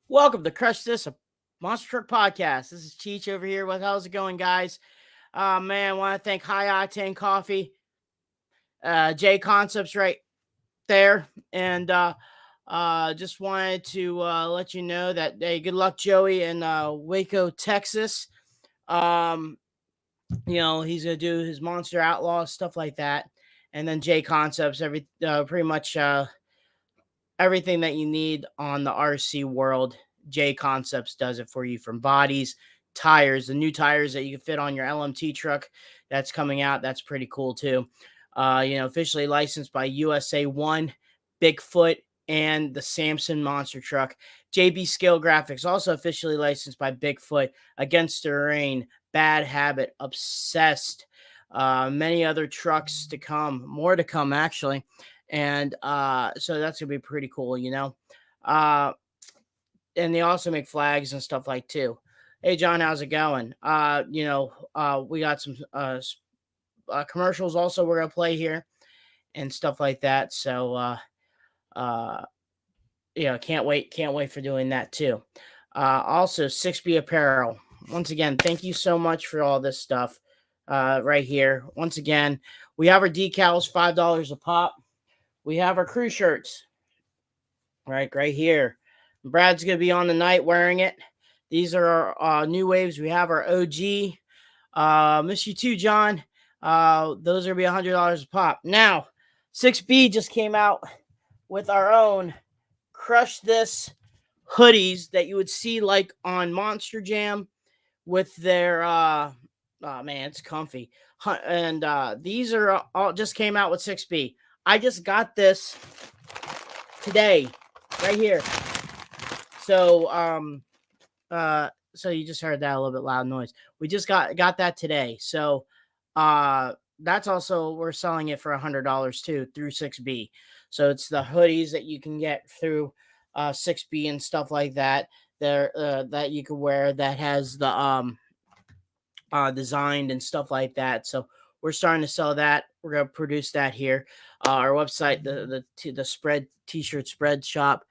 Welcome to Crush This, a Monster Truck podcast. This is Cheech over here. How's it going, guys? Man, I want to thank High Octane Coffee, J Concepts right there, and just wanted to let you know that hey, good luck, Joey, in Waco, Texas. Um, he's gonna do his Monster Outlaw stuff like that, and then J Concepts, pretty much everything that you need on the RC world. J Concepts does it for you, from bodies, tires, the new tires that you can fit on your LMT truck that's coming out. That's pretty cool too. Officially licensed by USA One, Bigfoot, and the Samson Monster Truck. JB Scale Graphics, also officially licensed by Bigfoot, Against the Rain, Bad Habit, Obsessed, many other trucks to come, more to come actually. And so that's gonna be pretty cool. Uh, and they also make flags and stuff like too. Hey John, how's it going? We got some commercials also we're gonna play here and stuff like that. So uh, can't wait for doing that too. Also 6B Apparel. Once again, thank you so much for all this stuff right here. Once again, we have our decals, $5 a pop. We have our crew shirts, right here. Brad's going to be on the night wearing it. These are our new waves. We have our OG. Miss you too, John. Those are going to be $100 a pop. Now, 6B just came out with our own Crush This hoodies that you would see like on Monster Jam with their, oh man, it's comfy. And these are all just came out with 6B. I just got this today, right here. So, so you just heard that a little bit loud noise. We just got that today. So, that's also, we're selling it for $100 too through 6B. So it's the hoodies that you can get through 6B and stuff like that. There that you can wear that has the designed and stuff like that. So we're starting to sell that. We're gonna produce that here. Our website, the spread t-shirt spread shop.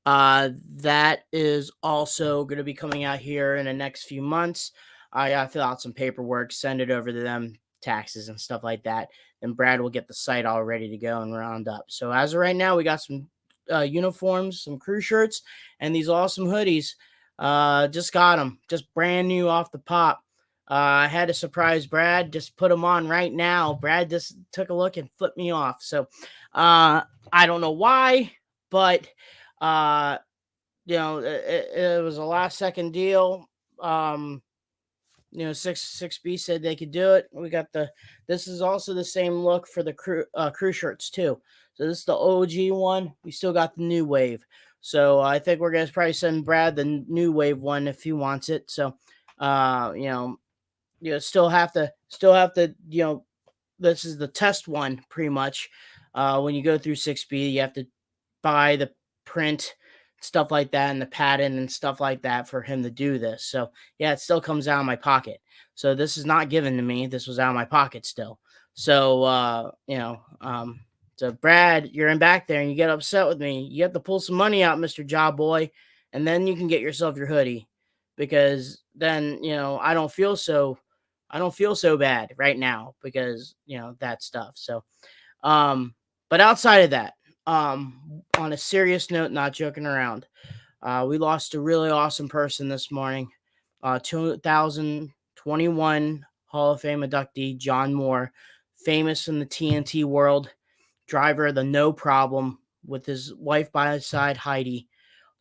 That is also going to be coming out here in the next few months. I gotta fill out some paperwork, send it over to them, taxes and stuff like that. And Brad will get the site all ready to go and round up. So as of right now, we got some uniforms, some crew shirts, and these awesome hoodies. Just got them, just brand new off the pop. I had to surprise Brad, just put them on right now. Brad just took a look and flipped me off. So I don't know why, but it was a last second deal. 6B said they could do it. We got this is also the same look for the crew shirts too. So this is the OG one. We still got the new wave. So I think we're gonna probably send Brad the new wave one if he wants it. So still have to this is the test one pretty much. When you go through 6B, you have to buy the print, stuff like that, and the pattern and stuff like that for him to do this. So yeah, it still comes out of my pocket. So this is not given to me. This was out of my pocket still. So so Brad, you're in back there and you get upset with me. You have to pull some money out, Mr. Job Boy, and then you can get yourself your hoodie, because then I don't feel so bad right now because that stuff. So but outside of that, on a serious note, not joking around, we lost a really awesome person this morning. 2021 Hall of Fame inductee John Moore, famous in the TNT world, driver of the No Problem with his wife by his side, Heidi.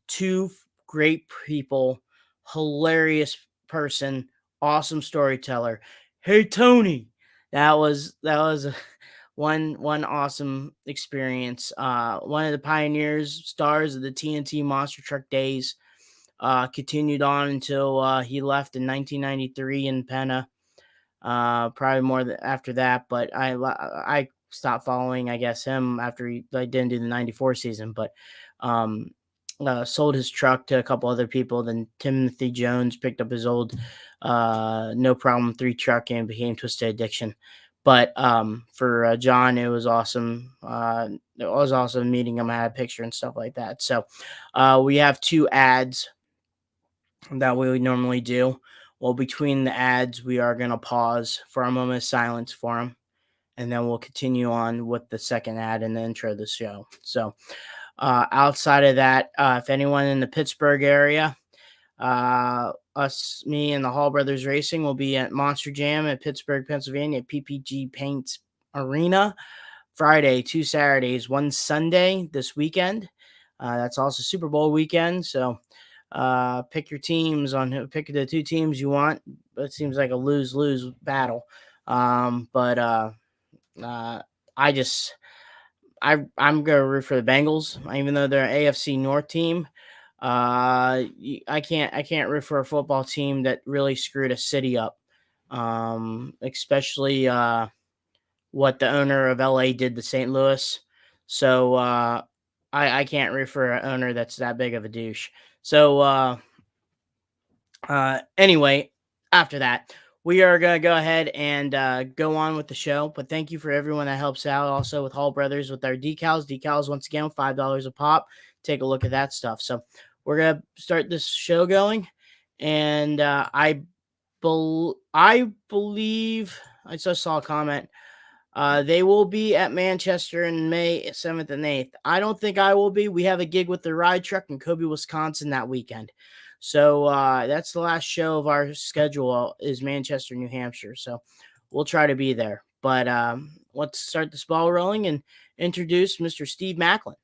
Two great people, hilarious person, awesome storyteller. Hey Tony, that was one awesome experience. One of the pioneers, stars of the TNT Monster Truck days. Continued on until he left in 1993 in Penna. Probably more after that, but I stopped following, I guess, him after I didn't do the 94 season, but sold his truck to a couple other people. Then Timothy Jones picked up his old No Problem 3 truck and became Twisted Addiction. But for John, it was awesome. It was awesome meeting him. I had a picture and stuff like that. So we have two ads that we normally do. Well, between the ads, we are going to pause for a moment of silence for them, and then we'll continue on with the second ad and the intro of the show. So, outside of that, if anyone in the Pittsburgh area, me and the Hall Brothers Racing will be at Monster Jam at Pittsburgh, Pennsylvania, at PPG Paints Arena, Friday, 2 Saturdays, 1 Sunday this weekend. That's also Super Bowl weekend. So pick your teams pick the 2 teams you want. It seems like a lose-lose battle. But I'm gonna root for the Bengals, even though they're an AFC North team. I can't root for a football team that really screwed a city up. Especially what the owner of LA did to St. Louis. So I can't root for an owner that's that big of a douche. So anyway, after that, we are going to go ahead and go on with the show. But thank you for everyone that helps out also with Hall Brothers with our decals. Decals, once again, $5 a pop. Take a look at that stuff. So we're going to start this show going. And I believe I just saw a comment. They will be at Manchester in May 7th and 8th. I don't think I will be. We have a gig with the ride truck in Kobe, Wisconsin that weekend. So that's the last show of our schedule is Manchester, New Hampshire. So we'll try to be there. But let's start this ball rolling and introduce Mr. Steve Macklyn.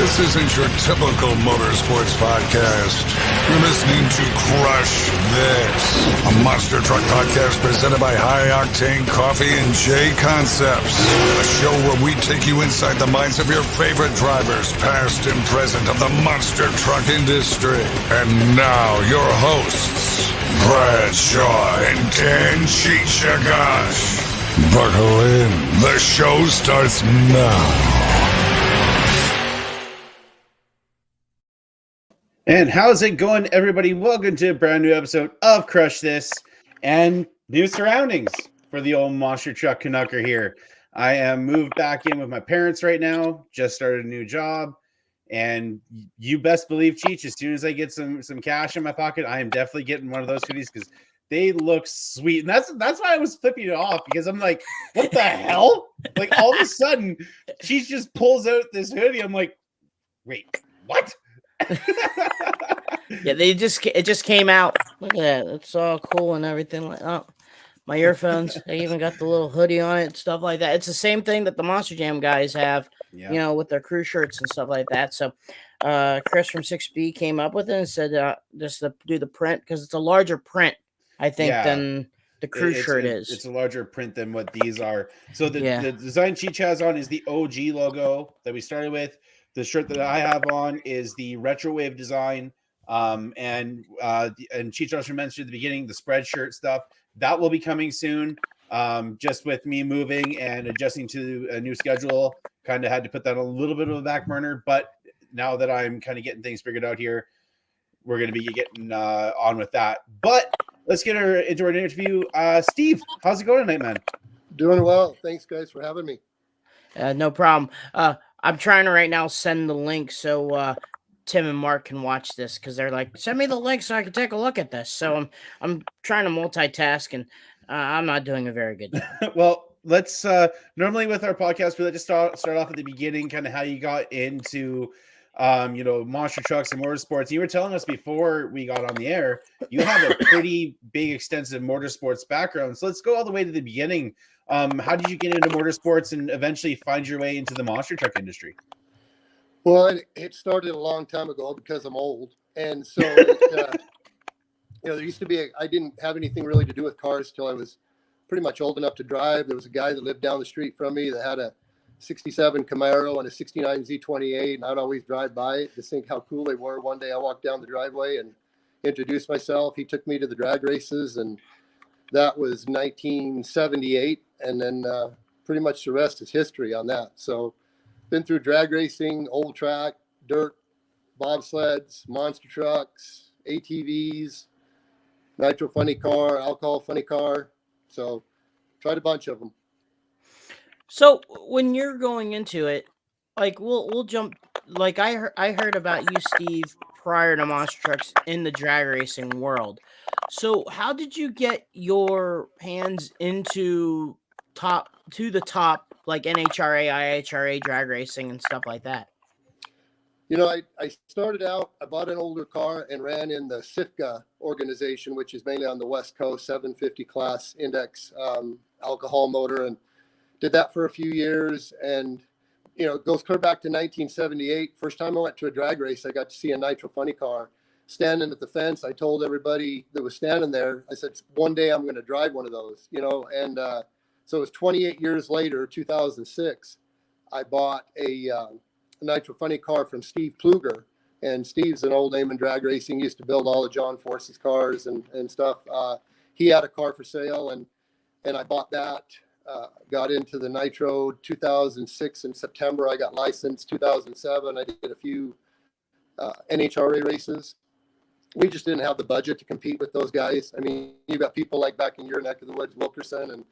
This isn't your typical motorsports podcast. You're listening to Crush This, a monster truck podcast presented by High Octane Coffee and J Concepts. A show where we take you inside the minds of your favorite drivers, past and present, of the monster truck industry. And now, your hosts, Brad Shaw and Ken Chichagash. Buckle in. The show starts now. And how's it going, everybody? Welcome to a brand new episode of Crush This and new surroundings for the old monster truck Canucker here. I am moved back in with my parents right now, just started a new job, and you best believe, Cheech, as soon as I get some cash in my pocket, I am definitely getting one of those hoodies because they look sweet. And that's why I was flipping it off, because I'm like, what the hell? Like, all of a sudden, Cheech just pulls out this hoodie. I'm like, wait, what? Yeah, it just came out. Look at that. It's all cool and everything. Like, oh, my earphones, they even got the little hoodie on it and stuff like that. It's the same thing that the Monster Jam guys have, you know, with their crew shirts and stuff like that. So Chris from 6B came up with it and said just to do the print, because it's a larger print, I think, than the crew shirt is. It's a larger print than what these are. So the design Cheech has on is the OG logo that we started with. The shirt that I have on is the Retrowave design. And Cheech also mentioned at the beginning the spread shirt stuff. That will be coming soon. Just with me moving and adjusting to a new schedule, kind of had to put that on a little bit of a back burner. But now that I'm kind of getting things figured out here, we're going to be getting on with that. But let's get into our interview. Steve, how's it going tonight, man? Doing well. Thanks, guys, for having me. No problem. I'm trying to right now send the link so Tim and Mark can watch this, because they're like, send me the link so I can take a look at this. So I'm trying to multitask, and I'm not doing a very good job. Well, let's normally with our podcast, we like to start off at the beginning, kind of how you got into monster trucks and motorsports. You were telling us before we got on the air, you have a pretty big, extensive motorsports background. So let's go all the way to the beginning. How did you get into motorsports and eventually find your way into the monster truck industry? Well, it started a long time ago because I'm old. And so, there used to be, I didn't have anything really to do with cars till I was pretty much old enough to drive. There was a guy that lived down the street from me that had a 67 Camaro and a 69 Z28. And I'd always drive by it to think how cool they were. One day I walked down the driveway and introduced myself. He took me to the drag races, and that was 1978. And then pretty much the rest is history on that. So been through drag racing, old track, dirt, bobsleds, monster trucks, ATVs, Nitro funny car, alcohol funny car. So tried a bunch of them. So when you're going into it, like we'll jump. Like I heard about you, Steve, prior to monster trucks in the drag racing world. So how did you get your hands into the top, like NHRA, IHRA drag racing and stuff like that? I started out, I bought an older car and ran in the SIFCA organization, which is mainly on the West Coast, 750 class index alcohol motor, and did that for a few years. And, it goes clear back to 1978. First time I went to a drag race, I got to see a Nitro funny car standing at the fence. I told everybody that was standing there, I said, one day I'm going to drive one of those, and so it was 28 years later, 2006, I bought a Nitro funny car from Steve Pluger, and Steve's an old name in drag racing. He used to build all of John Force's cars and stuff. He had a car for sale, and I bought that. Got into the Nitro 2006 in September. I got licensed 2007. I did a few NHRA races. We just didn't have the budget to compete with those guys. I mean, you got people like back in your neck of the woods, Wilkerson and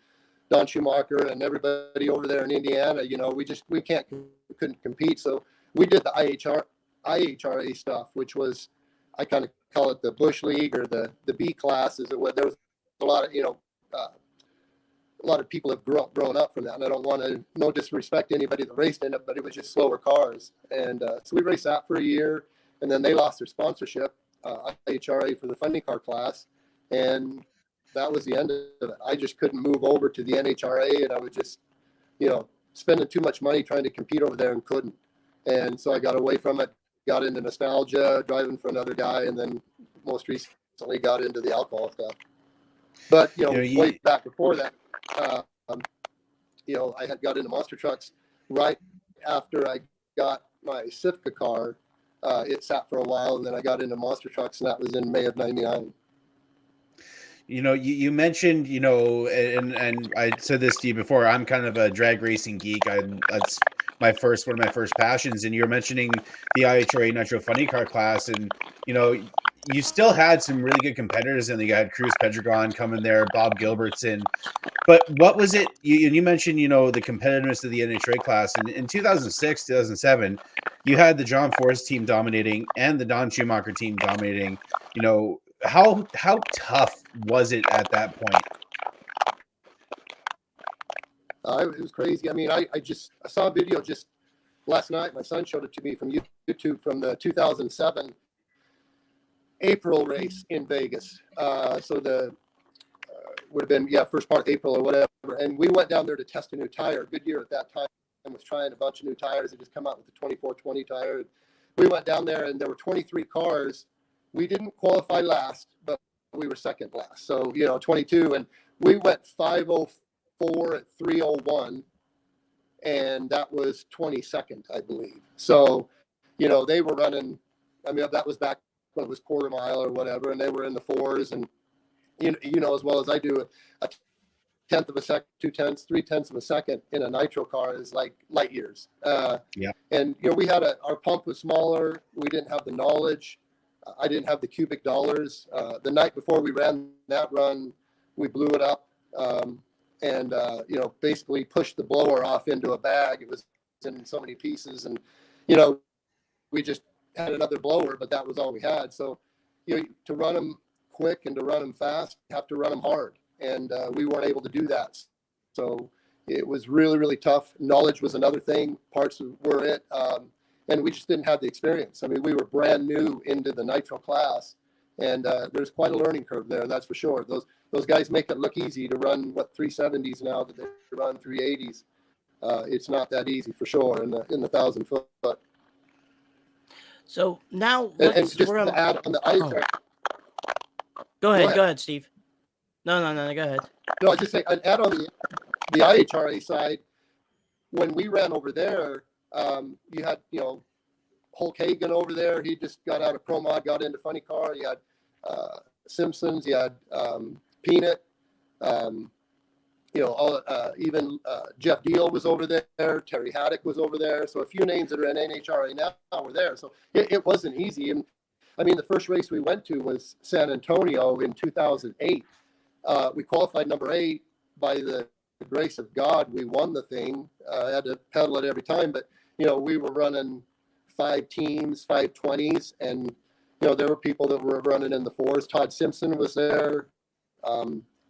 Don Schumacher and everybody over there in Indiana. We couldn't compete. So we did the IHRA stuff, which was, I kind of call it the Bush League or the B class. There was a lot of, a lot of people have grown up from that, and I don't want to, no disrespect to anybody that raced in it, but it was just slower cars. And so we raced that for a year, and then they lost their sponsorship, IHRA, for the funny car class, and that was the end of it. I just couldn't move over to the NHRA, and I was just, spending too much money trying to compete over there and couldn't. And so I got away from it, got into nostalgia, driving for another guy, and then most recently got into the alcohol stuff. But, way back before that, I had got into monster trucks right after I got my SIFCA car. It sat for a while, and then I got into monster trucks, and that was in May of '99. You mentioned, and I said this to you before, I'm kind of a drag racing geek. That's one of my first passions. And you're mentioning the IHRA Nitro funny car class, and, you still had some really good competitors, and you had Cruz Pedregon coming there, Bob Gilbertson. But what was it? You mentioned, the competitiveness of the NHRA class. And in 2006, 2007, you had the John Force team dominating and the Don Schumacher team dominating. How tough was it at that point? It was crazy. I mean, I saw a video just last night. My son showed it to me from YouTube from the 2007 April race in Vegas. So the would have been first part of April or whatever. And we went down there to test a new tire. Goodyear at that time was trying a bunch of new tires. They just come out with the 2420 tire. We went down there, and there were 23 cars. We didn't qualify last, but we were second last. So, 22, and we went 5:04 at 3:01, and that was 22nd, I believe. So, they were running, I mean, that was back when it was quarter mile or whatever, and they were in the fours, and, as well as I do, a tenth of a second, 2/10, 3/10 of a second in a nitro car is like light years. And, we had our pump was smaller. We didn't have the knowledge. I didn't have the cubic dollars. The night before we ran that run, we blew it up and basically pushed the blower off into a bag. It was in so many pieces, and we just had another blower, but that was all we had. So to run them quick and to run them fast, you have to run them hard, and we weren't able to do that. So it was really, really tough. Knowledge was another thing. Parts were it. And we just didn't have the experience. I mean, we were brand new into the Nitro class, and there's quite a learning curve there, that's for sure. Those guys make it look easy to run 370s now that they run 380s. It's not that easy for sure in the 1,000 foot. So now, and just to add on the IHRA. Go ahead, Steve. No, go ahead. No, I was just saying, I'd add on the IHRA side. When we ran over there, you had, Hulk Hogan over there. He just got out of Pro Mod, got into funny car. You had Simpsons. You had Peanut. Even Jeff Deal was over there. Terry Haddock was over there. So a few names that are in NHRA now were there. So it wasn't easy. And I mean, the first race we went to was San Antonio in 2008. We qualified number 8. By the grace of God, we won the thing. I had to pedal it every time, but we were running 5 teams, 520s, and there were people that were running in the 4s. Todd Simpson was there,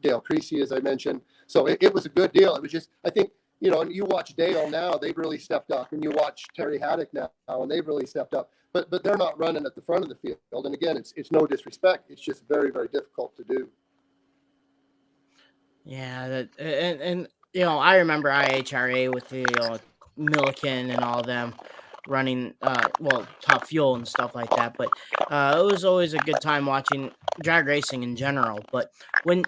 Dale Creasy, as I mentioned. So it was a good deal. It was just, I think, and you watch Dale now, they've really stepped up, and you watch Terry Haddock now, and they've really stepped up. But they're not running at the front of the field. And again, it's no disrespect. It's just very, very difficult to do. Yeah, and I remember IHRA with the Milliken and all of them running Top Fuel and stuff like that. But it was always a good time watching drag racing in general. But when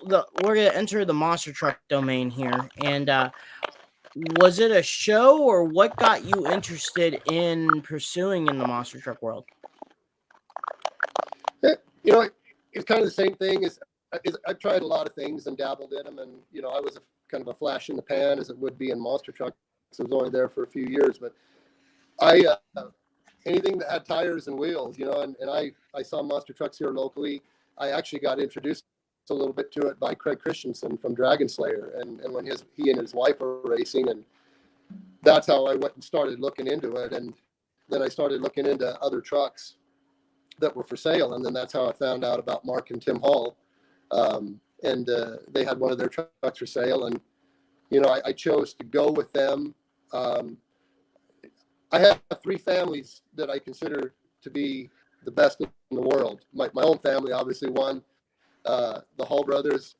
we're gonna enter the monster truck domain here, and was it a show or what got you interested in pursuing in the monster truck world? It's kind of the same thing as. I've tried a lot of things and dabbled in them, and I was kind of a flash in the pan as it would be in monster trucks. I was only there for a few years, but I anything that had tires and wheels, and I saw monster trucks here locally. I actually got introduced a little bit to it by Craig Christensen from Dragon Slayer, and when he and his wife were racing, and that's how I went and started looking into it, and then I started looking into other trucks that were for sale, and then that's how I found out about Mark and Tim Hall. And they had one of their trucks for sale, and I chose to go with them. I have 3 families that I consider to be the best in the world. My own family, obviously, one, the Hall brothers,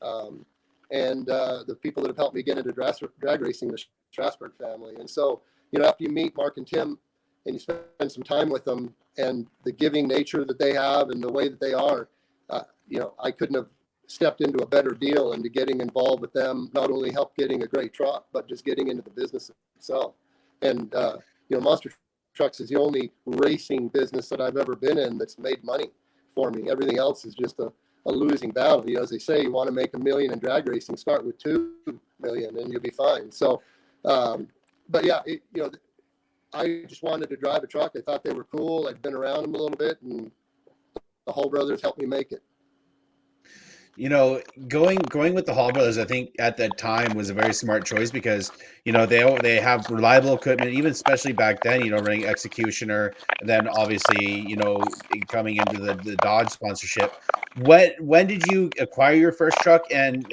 and the people that have helped me get into drag racing, the Strasburg family. And so, after you meet Mark and Tim and you spend some time with them, and the giving nature that they have and the way that they are, I couldn't have stepped into a better deal, into getting involved with them, not only help getting a great truck, but just getting into the business itself. And, monster trucks is the only racing business that I've ever been in that's made money for me. Everything else is just a losing battle. As they say, you want to make $1 million in drag racing, start with $2 million and you'll be fine. So, but yeah, I just wanted to drive a truck. I thought they were cool. I'd been around them a little bit, and the Hall brothers helped me make it. Going with the Hall brothers, I think at that time was a very smart choice because, they have reliable equipment, even especially back then, running Executioner, and then obviously, coming into the Dodge sponsorship. When did you acquire your first truck? And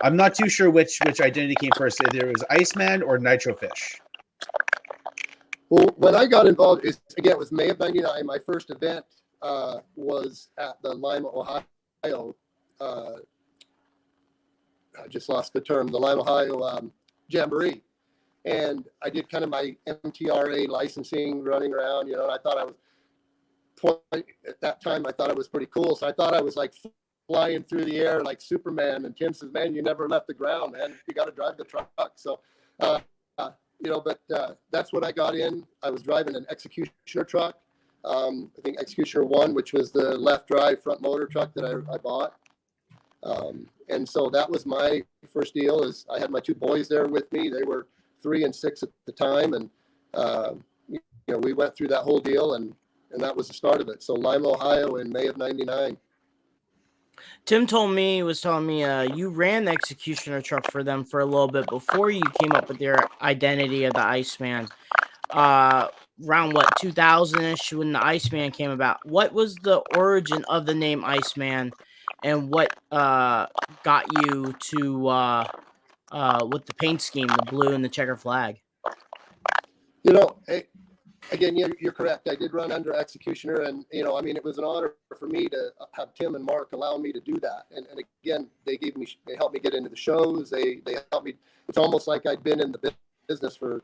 I'm not too sure which identity came first. Either it was Iceman or Nitro Fish. Well, when I got involved, it was May of '99. My first event was at the Lima, Ohio. I just lost the term, the Lima, Ohio Jamboree. And I did kind of my MTRA licensing, running around, and I thought at that time, I thought I was pretty cool. So I thought I was like flying through the air like Superman. And Tim says, man, you never left the ground, man. You got to drive the truck. So, that's what I got in. I was driving an Executioner truck. I think Executioner 1, which was the left drive front motor truck that I bought. And so that was my first deal. Is I had my 2 boys there with me. They were 3 and 6 at the time. And, we went through that whole deal and that was the start of it. So Lima, Ohio in May of '99. Tim was telling me you ran the Executioner truck for them for a little bit before you came up with your identity of the Iceman. Around 2000-ish when the Iceman came about. What was the origin of the name Iceman, and what got you to with the paint scheme, the blue and the checker flag? You know, again, you're correct. I did run under Executioner, and I mean, it was an honor for me to have Tim and Mark allow me to do that. And again, they helped me get into the shows. They helped me. It's almost like I'd been in the business for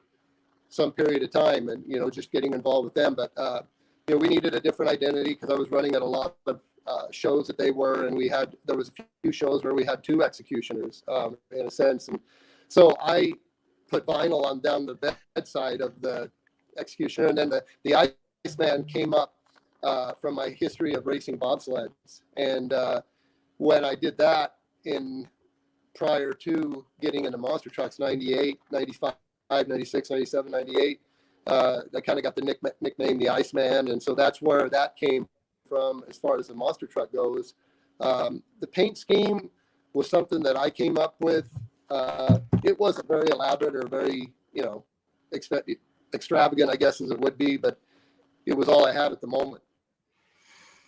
some period of time, and just getting involved with them. But we needed a different identity because I was running at a lot of shows that they were, and there was a few shows where we had two Executioners in a sense, and so I put vinyl on down the bedside of the Executioner, and then the Iceman came up from my history of racing bobsleds. And when I did that prior to getting into monster trucks, 98, 95, 96, 97, 98, I kind of got the nickname the Iceman, and so that's where that came from as far as the monster truck goes. The paint scheme was something that I came up with. It wasn't very elaborate or very extravagant, I guess, as it would be, but it was all I had at the moment.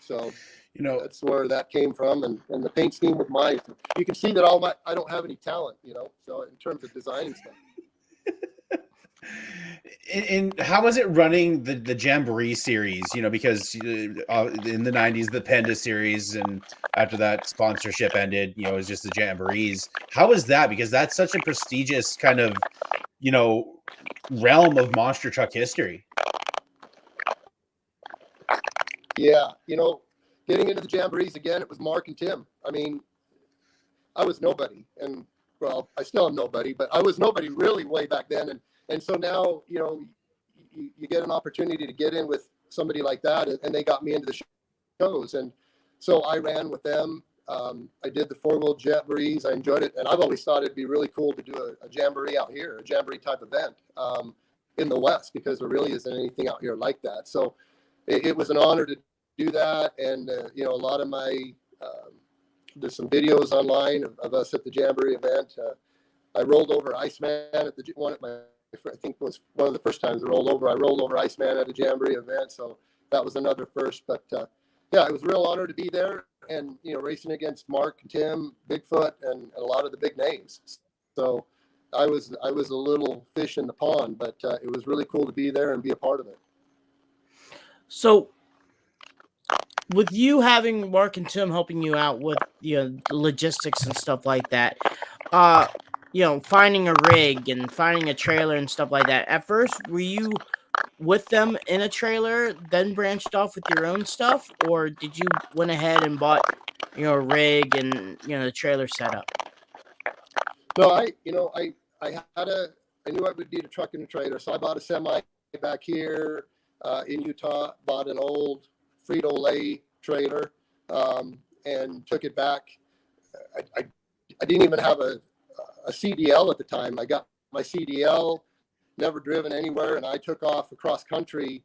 So that's where that came from, and the paint scheme was mine. You can see that I don't have any talent, so in terms of designing stuff. And how was it running the Jamboree series? Because in the 90s, the Penda series, and after that sponsorship ended, it was just the Jamborees. How was that? Because that's such a prestigious kind of, realm of monster truck history. Yeah. Getting into the Jamborees again, it was Mark and Tim. I mean, I was nobody, and well, I still am nobody, but I was nobody really way back then. And so now, you get an opportunity to get in with somebody like that, and they got me into the shows. And so I ran with them. I did the four-wheel Jamborees. I enjoyed it. And I've always thought it'd be really cool to do a Jamboree out here, a Jamboree type event in the West, because there really isn't anything out here like that. So it was an honor to do that. And, a lot of there's some videos online of us at the Jamboree event. I rolled over Iceman at I think it was one of the first times I rolled over Iceman at a Jamboree event. So that was another first. But yeah, it was a real honor to be there, and racing against Mark and Tim, Bigfoot, and a lot of the big names. So I was a little fish in the pond, but it was really cool to be there and be a part of it. So with you having Mark and Tim helping you out with the logistics and stuff like that, finding a rig and finding a trailer and stuff like that. At first, were you with them in a trailer, then branched off with your own stuff, or did you went ahead and bought a rig and the trailer setup? No, I knew I would need a truck and a trailer, so I bought a semi back here in Utah. Bought an old Frito-Lay trailer and took it back. I didn't even have a CDL at the time. I got my CDL, never driven anywhere, and I took off across country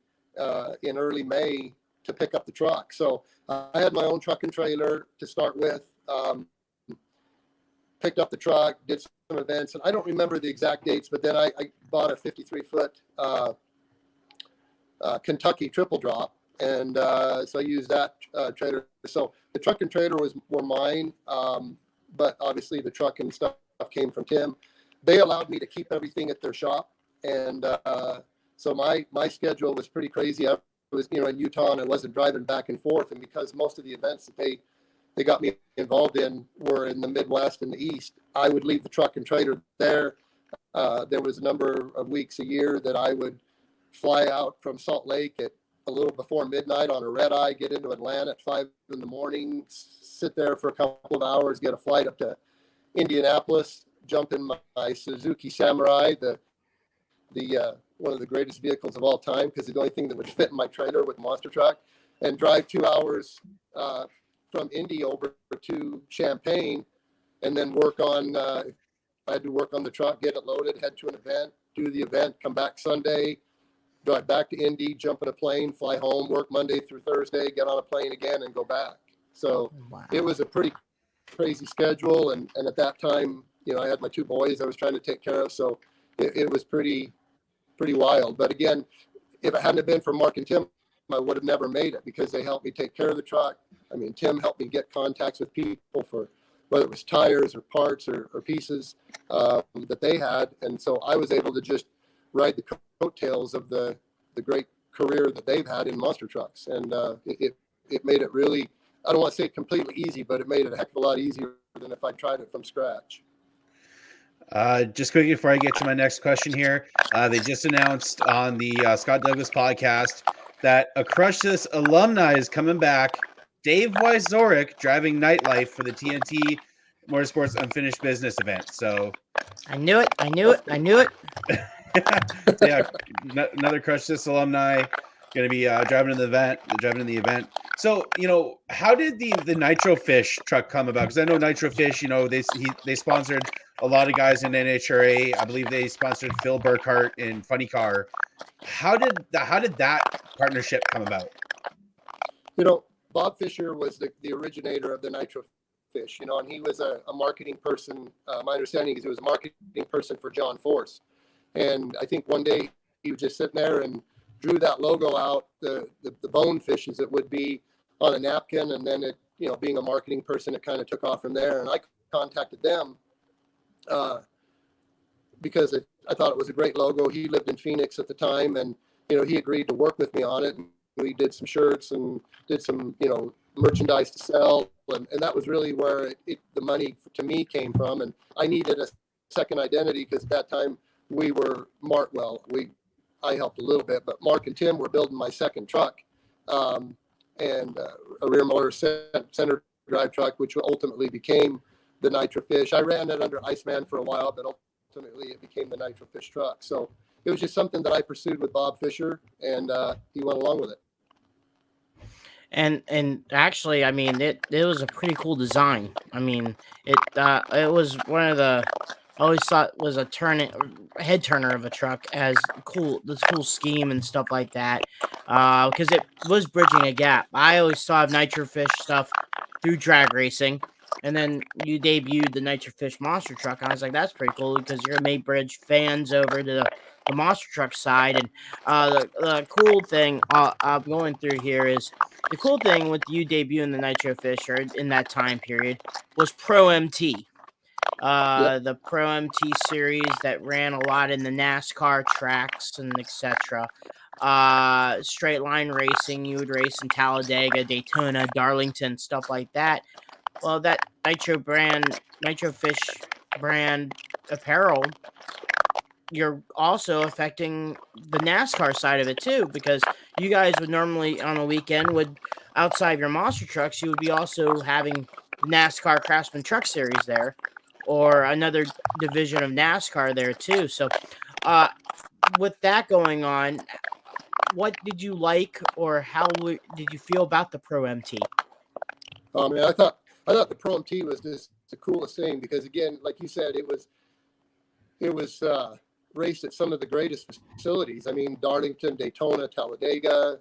in early May to pick up the truck. So I had my own truck and trailer to start with. Picked up the truck, did some events, and I don't remember the exact dates, but then I bought a 53-foot Kentucky triple drop, and so I used that trailer. So the truck and trailer were mine, but obviously the truck and stuff came from Tim. They allowed me to keep everything at their shop, and so my schedule was pretty crazy. I was in Utah, and I wasn't driving back and forth, and because most of the events that they got me involved in were in the Midwest and the East, I would leave the truck and trailer there. There was a number of weeks a year that I would fly out from Salt Lake at a little before midnight on a red eye, get into Atlanta at 5 a.m, sit there for a couple of hours, get a flight up to Indianapolis, jump in my Suzuki Samurai, the one of the greatest vehicles of all time, because the only thing that would fit in my trailer with monster truck, and drive 2 hours from Indy over to Champaign, and then work on. I had to work on the truck, get it loaded, head to an event, do the event, come back Sunday, drive back to Indy, jump in a plane, fly home, work Monday through Thursday, get on a plane again, and go back. So wow. It was a pretty crazy schedule, and at that time, I had my two boys I was trying to take care of, so it was pretty wild. But again, if it hadn't been for Mark and Tim, I would have never made it, because they helped me take care of the truck. I mean, Tim helped me get contacts with people for whether it was tires or parts or pieces that they had. And so I was able to just ride the coattails of the great career that they've had in monster trucks. And it made it really, I don't want to say completely easy, but it made it a heck of a lot easier than if I tried it from scratch. Just quickly before I get to my next question here, they just announced on the Scott Douglas podcast that a Crush This alumni is coming back. Dave Wyzorek driving Nightlife for the TNT Motorsports Unfinished Business event. So I knew it. Yeah, another Crush This alumni going to be driving in the event. So, how did the Nitro Fish truck come about? Because I know Nitro Fish, they sponsored a lot of guys in NHRA. I believe they sponsored Phil Burkhart in Funny Car. How did that partnership come about? Bob Fisher was the originator of the Nitro Fish, and he was a marketing person. My understanding is he was a marketing person for John Force. And I think one day he was just sitting there and drew that logo out, the bonefish as it would be, on a napkin. And then being a marketing person, it kind of took off from there. And I contacted them because I thought it was a great logo. He lived in Phoenix at the time, and he agreed to work with me on it. And we did some shirts and did some merchandise to sell, and that was really where the money to me came from. And I needed a second identity because at that time we were I helped a little bit, but Mark and Tim were building my second truck, and a rear motor center drive truck, which ultimately became the Nitro Fish. I ran it under Iceman for a while, but ultimately it became the Nitro Fish truck. So it was just something that I pursued with Bob Fisher, and he went along with it. And actually, I mean, it was a pretty cool design. I mean, it was one of the, I always thought was a head turner of a truck, as this cool scheme and stuff like that, because it was bridging a gap. I always saw Nitro Fish stuff through drag racing, and then you debuted the Nitro Fish monster truck. I was like, that's pretty cool, because you're gonna make bridge fans over to the monster truck side. And the cool thing I'm going through here is, the cool thing with you debuting the Nitro Fish, or in that time period, was Pro MT. Yep. The Pro MT series that ran a lot in the NASCAR tracks and etc. Straight line racing, you would race in Talladega, Daytona, Darlington, stuff like that. Well, that Nitro Fish brand apparel, you're also affecting the NASCAR side of it too, because you guys would normally on a weekend outside of your monster trucks, you would be also having NASCAR Craftsman Truck Series there, or another division of NASCAR there too. So with that going on, what did you like, or how did you feel about the Pro MT? I mean, I thought the Pro MT was just the coolest thing, because again, like you said, it was raced at some of the greatest facilities. I mean, Darlington, Daytona, Talladega,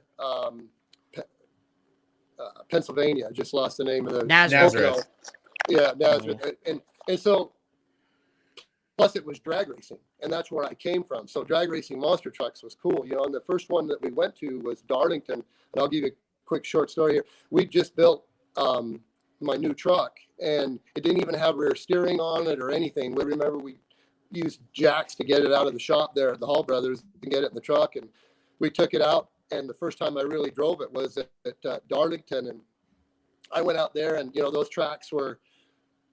Pennsylvania. I just lost the name of the Nazareth. Yeah, Nazareth. And so, plus it was drag racing, and that's where I came from. So drag racing monster trucks was cool. And the first one that we went to was Darlington. And I'll give you a quick short story here. We just built my new truck, and it didn't even have rear steering on it or anything. We remember we used jacks to get it out of the shop there at the Hall Brothers to get it in the truck, and we took it out. And the first time I really drove it was at Darlington, and I went out there, and those tracks were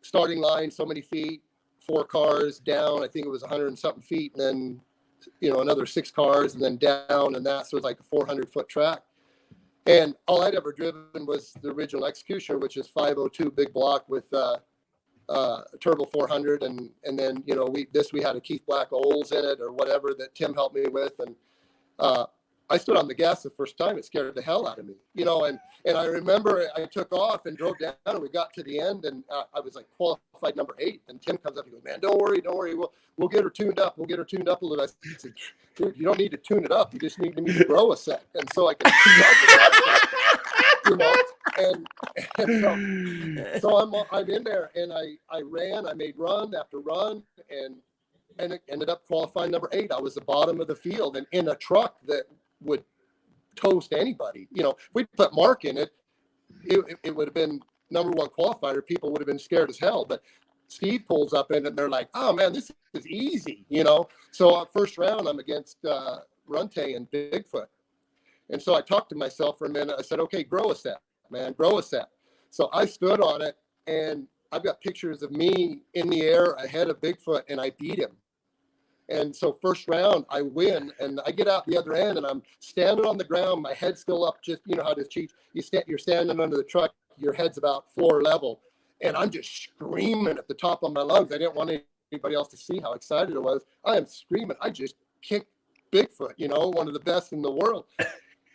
starting line so many feet, 4 cars down. I think it was 100 and something feet, and then another 6 cars, and then down, and that, so it was like a 400-foot track. And all I'd ever driven was the original Executioner, which is 502 big block with turbo 400, and then we had a Keith Black Olds in it or whatever that Tim helped me with, and I stood on the gas the first time. It scared the hell out of me, and I remember I took off and drove down, and we got to the end, and I was like qualified number 8, and Tim comes up and goes, "Man, don't worry, we'll get her tuned up. We'll get her tuned up a little." I said, "Dude, you don't need to tune it up. You just need me to grow a set." And so I can and so I'm in there, and I ran, I made run after run, and it ended up qualifying number 8. I was the bottom of the field, and in a truck that would toast anybody. If we put Mark in it, it would have been number one qualifier, people would have been scared as hell. But Steve pulls up in and they're like, oh man, this is easy, you know? So first round, I'm against Runte and Bigfoot. And so I talked to myself for a minute. I said, okay, grow a set, man, grow a set. So I stood on it, and I've got pictures of me in the air ahead of Bigfoot, and I beat him. And so first round, I win, and I get out the other end, and I'm standing on the ground, my head's still up, just, you know how to cheat. You're standing under the truck, your head's about floor level, and I'm just screaming at the top of my lungs. I didn't want anybody else to see how excited I was. I am screaming. I just kicked Bigfoot, you know, one of the best in the world.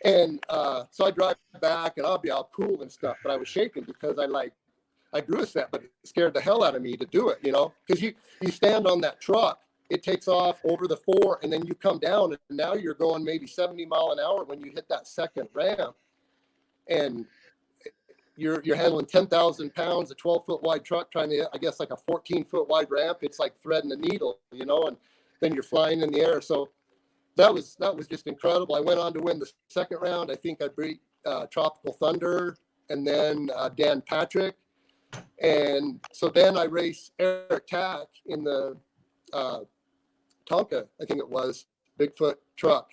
And so I drive back, and I'll be all cool and stuff, but I was shaking because I grew a set, but it scared the hell out of me to do it, you know, because you stand on that truck, it takes off over the 4, and then you come down, and now you're going maybe 70 mile an hour when you hit that second ramp, and you're handling 10,000 pounds, a 12-foot wide truck, trying to hit, I guess, like a 14-foot wide ramp. It's like threading a needle, you know, and then you're flying in the air. So that was just incredible. I went on to win the second round. I think I beat Tropical Thunder and then Dan Patrick. And so then I raced Eric Tack in the Tonka, I think it was, Bigfoot truck.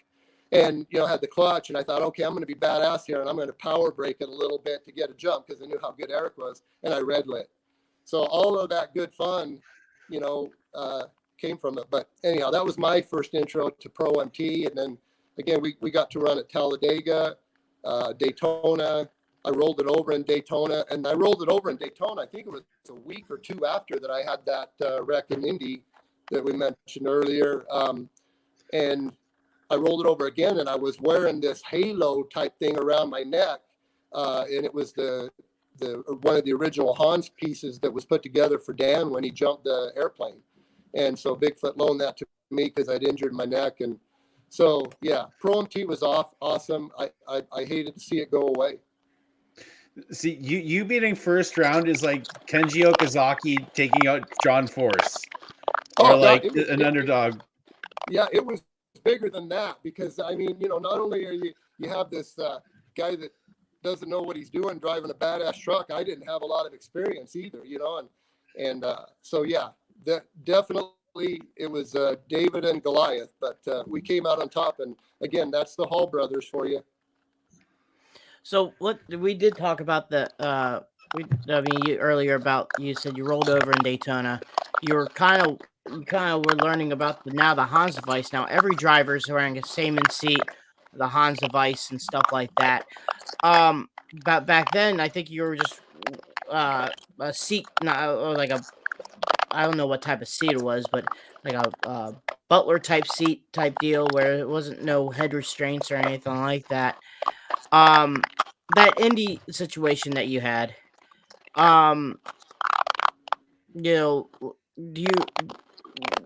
And, you know, had the clutch, and I thought, okay, I'm going to be badass here, and I'm going to power brake it a little bit to get a jump because I knew how good Eric was, and I red lit. So all of that good fun, you know, came from it. But anyhow, that was my first intro to Pro MT. And then again, we got to run at Talladega, Daytona. I rolled it over in Daytona, and I rolled it over in Daytona. I think it was a week or two after that I had that wreck in Indy that we mentioned earlier. And I rolled it over again, and I was wearing this halo type thing around my neck. And it was the one of the original Hans pieces that was put together for Dan when he jumped the airplane. And so Bigfoot loaned that to me because I'd injured my neck. And so, yeah, Pro MT was awesome. I hated to see it go away. See, you beating first round is like Kenji Okazaki taking out John Force, or like an underdog. Yeah, it was bigger than that because, I mean, you know, not only are you have this guy that doesn't know what he's doing driving a badass truck. I didn't have a lot of experience either, you know, and so yeah. That definitely it was David and Goliath, but we came out on top. And again, that's the Hall brothers for you. So what we did talk about earlier about, you said you rolled over in Daytona. You kind of were learning about the Hans device. Now every driver is wearing a Seaman seat, the Hans device and stuff like that. But back then, I think you were just a seat, or like a, I don't know what type of seat it was, but like a butler type seat type deal where it wasn't no head restraints or anything like that. That Indy situation that you had, you know,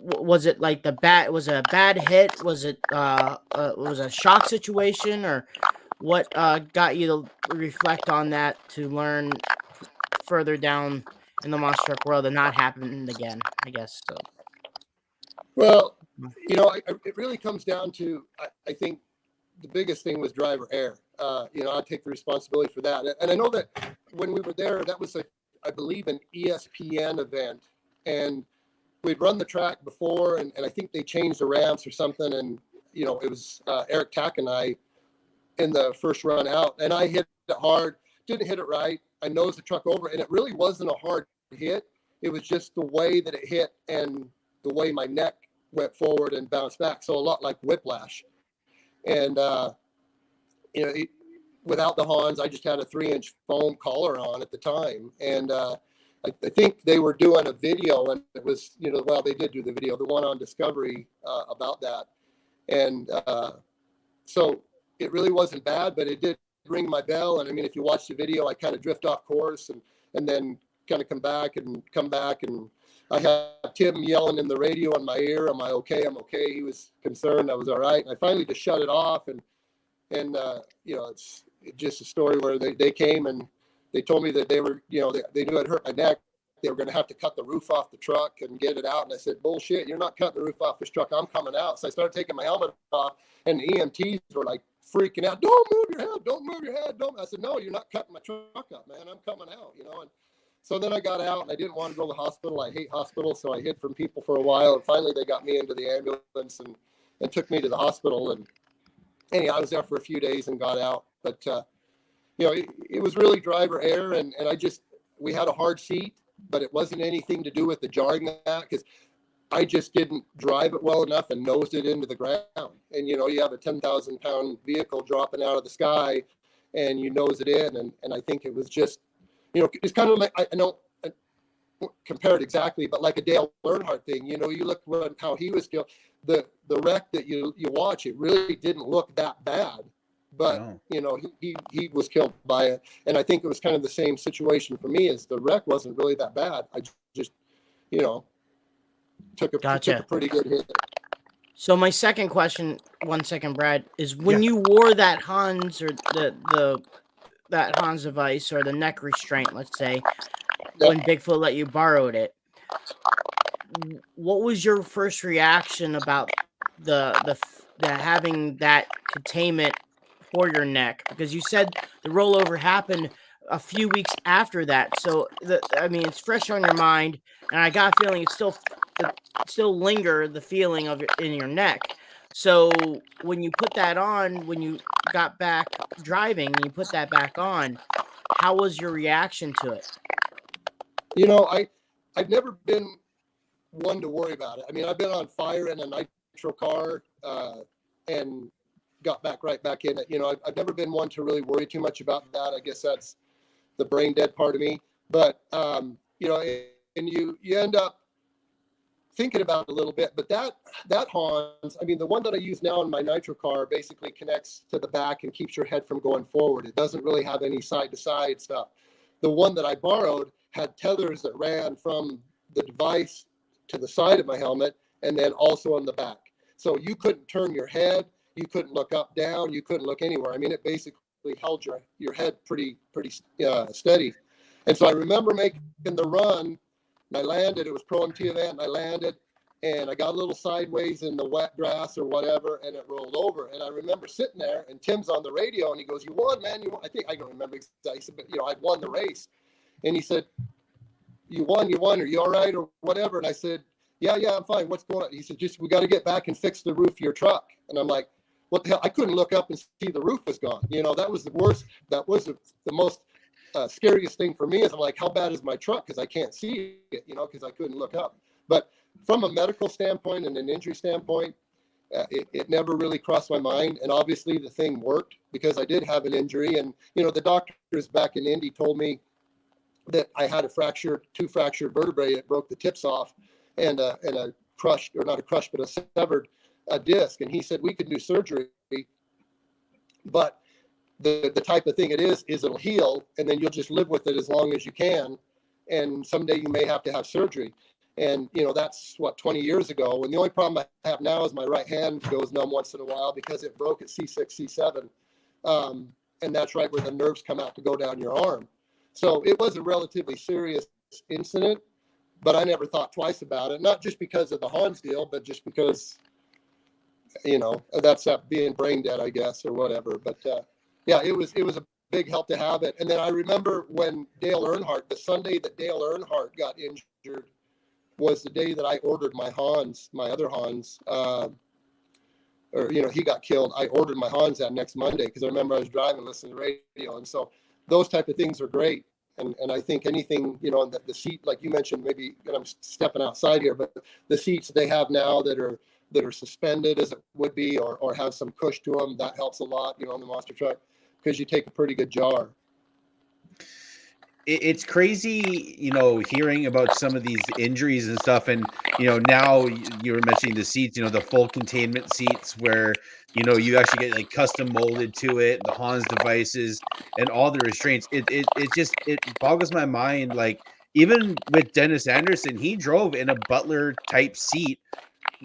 was it like was it a bad hit? Was it was a shock situation, or what got you to reflect on that to learn further down in the monster truck world and not happen again, I guess? So, well, you know, it really comes down to, I think the biggest thing was driver error. You know, I take the responsibility for that. And I know that when we were there, that was I believe an ESPN event, and we'd run the track before, and I think they changed the ramps or something. And, you know, it was Eric Tack and I in the first run out, and I hit it hard, didn't hit it right. I nosed the truck over, and it really wasn't a hard hit. It was just the way that it hit and the way my neck went forward and bounced back. So a lot like whiplash. And, you know, without the Hans, I just had a 3-inch foam collar on at the time. And I think they were doing a video, and it was, you know, well, they did do the video, the one on Discovery about that. And so it really wasn't bad, but it did ring my bell. And I mean, if you watch the video, I kind of drift off course and then kind of come back. And I had Tim yelling in the radio in my ear, "Am I okay? I'm okay." He was concerned I was all right. And I finally just shut it off. And you know, it's just a story where they came and they told me that they were, you know, they knew I'd hurt my neck. They were going to have to cut the roof off the truck and get it out. And I said, "Bullshit, you're not cutting the roof off this truck. I'm coming out." So I started taking my helmet off, and the EMTs were like freaking out. Don't move your head. Don't move your head. Don't. I said, no, you're not cutting my truck up, man. I'm coming out, you know. And so then I got out, and I didn't want to go to the hospital. I hate hospitals, so I hid from people for a while. And finally, they got me into the ambulance and took me to the hospital. And anyway, I was there for a few days and got out. But, you know, it was really driver error. And we had a hard seat, but it wasn't anything to do with the jarring that, because I just didn't drive it well enough and nosed it into the ground. And, you know, you have a 10,000 pound vehicle dropping out of the sky and you nose it in. And I think it was just, you know, it's kind of like, I don't compare it exactly, but like a Dale Earnhardt thing. You know, you look at how he was killed. The wreck that you watch, it really didn't look that bad. But, no. You know, he was killed by it. And I think it was kind of the same situation for me, as the wreck wasn't really that bad. I just, you know, took a pretty good hit. So my second question, 1 second, Brad, is when you wore that Hans or that Hans device or the neck restraint, let's say, when Bigfoot let you borrowed it, what was your first reaction about the having that containment for your neck? Because you said the rollover happened a few weeks after that, so it's fresh on your mind, and I got a feeling it's still linger the feeling of it in your neck. So when you put that on, when you got back driving, and you put that back on, how was your reaction to it? You know, I've never been one to worry about it. I mean, I've been on fire in a Nitro car and got right back in it. You know, I've never been one to really worry too much about that. I guess that's the brain dead part of me. But, you know, and you end up thinking about it a little bit. But that Hans, I mean, the one that I use now in my Nitro car basically connects to the back and keeps your head from going forward. It doesn't really have any side-to-side stuff. The one that I borrowed had tethers that ran from the device to the side of my helmet and then also on the back. So you couldn't turn your head, you couldn't look up, down, you couldn't look anywhere. I mean, it basically held your head pretty steady. And so I remember making the run, and I landed. It was Pro MT event, and I landed, and I got a little sideways in the wet grass or whatever, and it rolled over. And I remember sitting there, and Tim's on the radio, and he goes, "You won, man! You won." I don't remember exactly, but you know, I'd won the race. And he said, you won, are you all right, or whatever? And I said, yeah, I'm fine. What's going on? He said, we got to get back and fix the roof of your truck. And I'm like, what the hell? I couldn't look up and see the roof was gone. You know, that was the worst. That was the most scariest thing for me, is I'm like, how bad is my truck? Because I can't see it, you know, because I couldn't look up. But from a medical standpoint and an injury standpoint, it never really crossed my mind. And obviously the thing worked, because I did have an injury. And, you know, the doctors back in Indy told me that I had two fractured vertebrae. It broke the tips off, and a crushed, or not a crushed, but a severed disc. And he said we could do surgery, but the type of thing it is it'll heal, and then you'll just live with it as long as you can. And someday you may have to have surgery. And, you know, that's 20 years ago. And the only problem I have now is my right hand goes numb once in a while, because it broke at C6, C7. And that's right where the nerves come out to go down your arm. So it was a relatively serious incident, but I never thought twice about it. Not just because of the Hans deal, but just because, you know, that's being brain dead, I guess, or whatever. But yeah, it was a big help to have it. And then I remember when Dale Earnhardt, the Sunday that Dale Earnhardt got injured, was the day that I ordered my other Hans, or, you know, he got killed. I ordered my Hans that next Monday, because I remember I was driving, listening to the radio. And so those type of things are great. And I think anything, you know, the seat, like you mentioned, maybe, and I'm stepping outside here, but the seats they have now that are suspended, as it would be, or have some cush to them, that helps a lot, you know, on the monster truck, because you take a pretty good jar. It's crazy, you know, hearing about some of these injuries and stuff. And, you know, now you were mentioning the seats, you know, the full containment seats where, you know, you actually get like custom molded to it, the Hans devices and all the restraints. It boggles my mind. Like, even with Dennis Anderson, he drove in a Butler type seat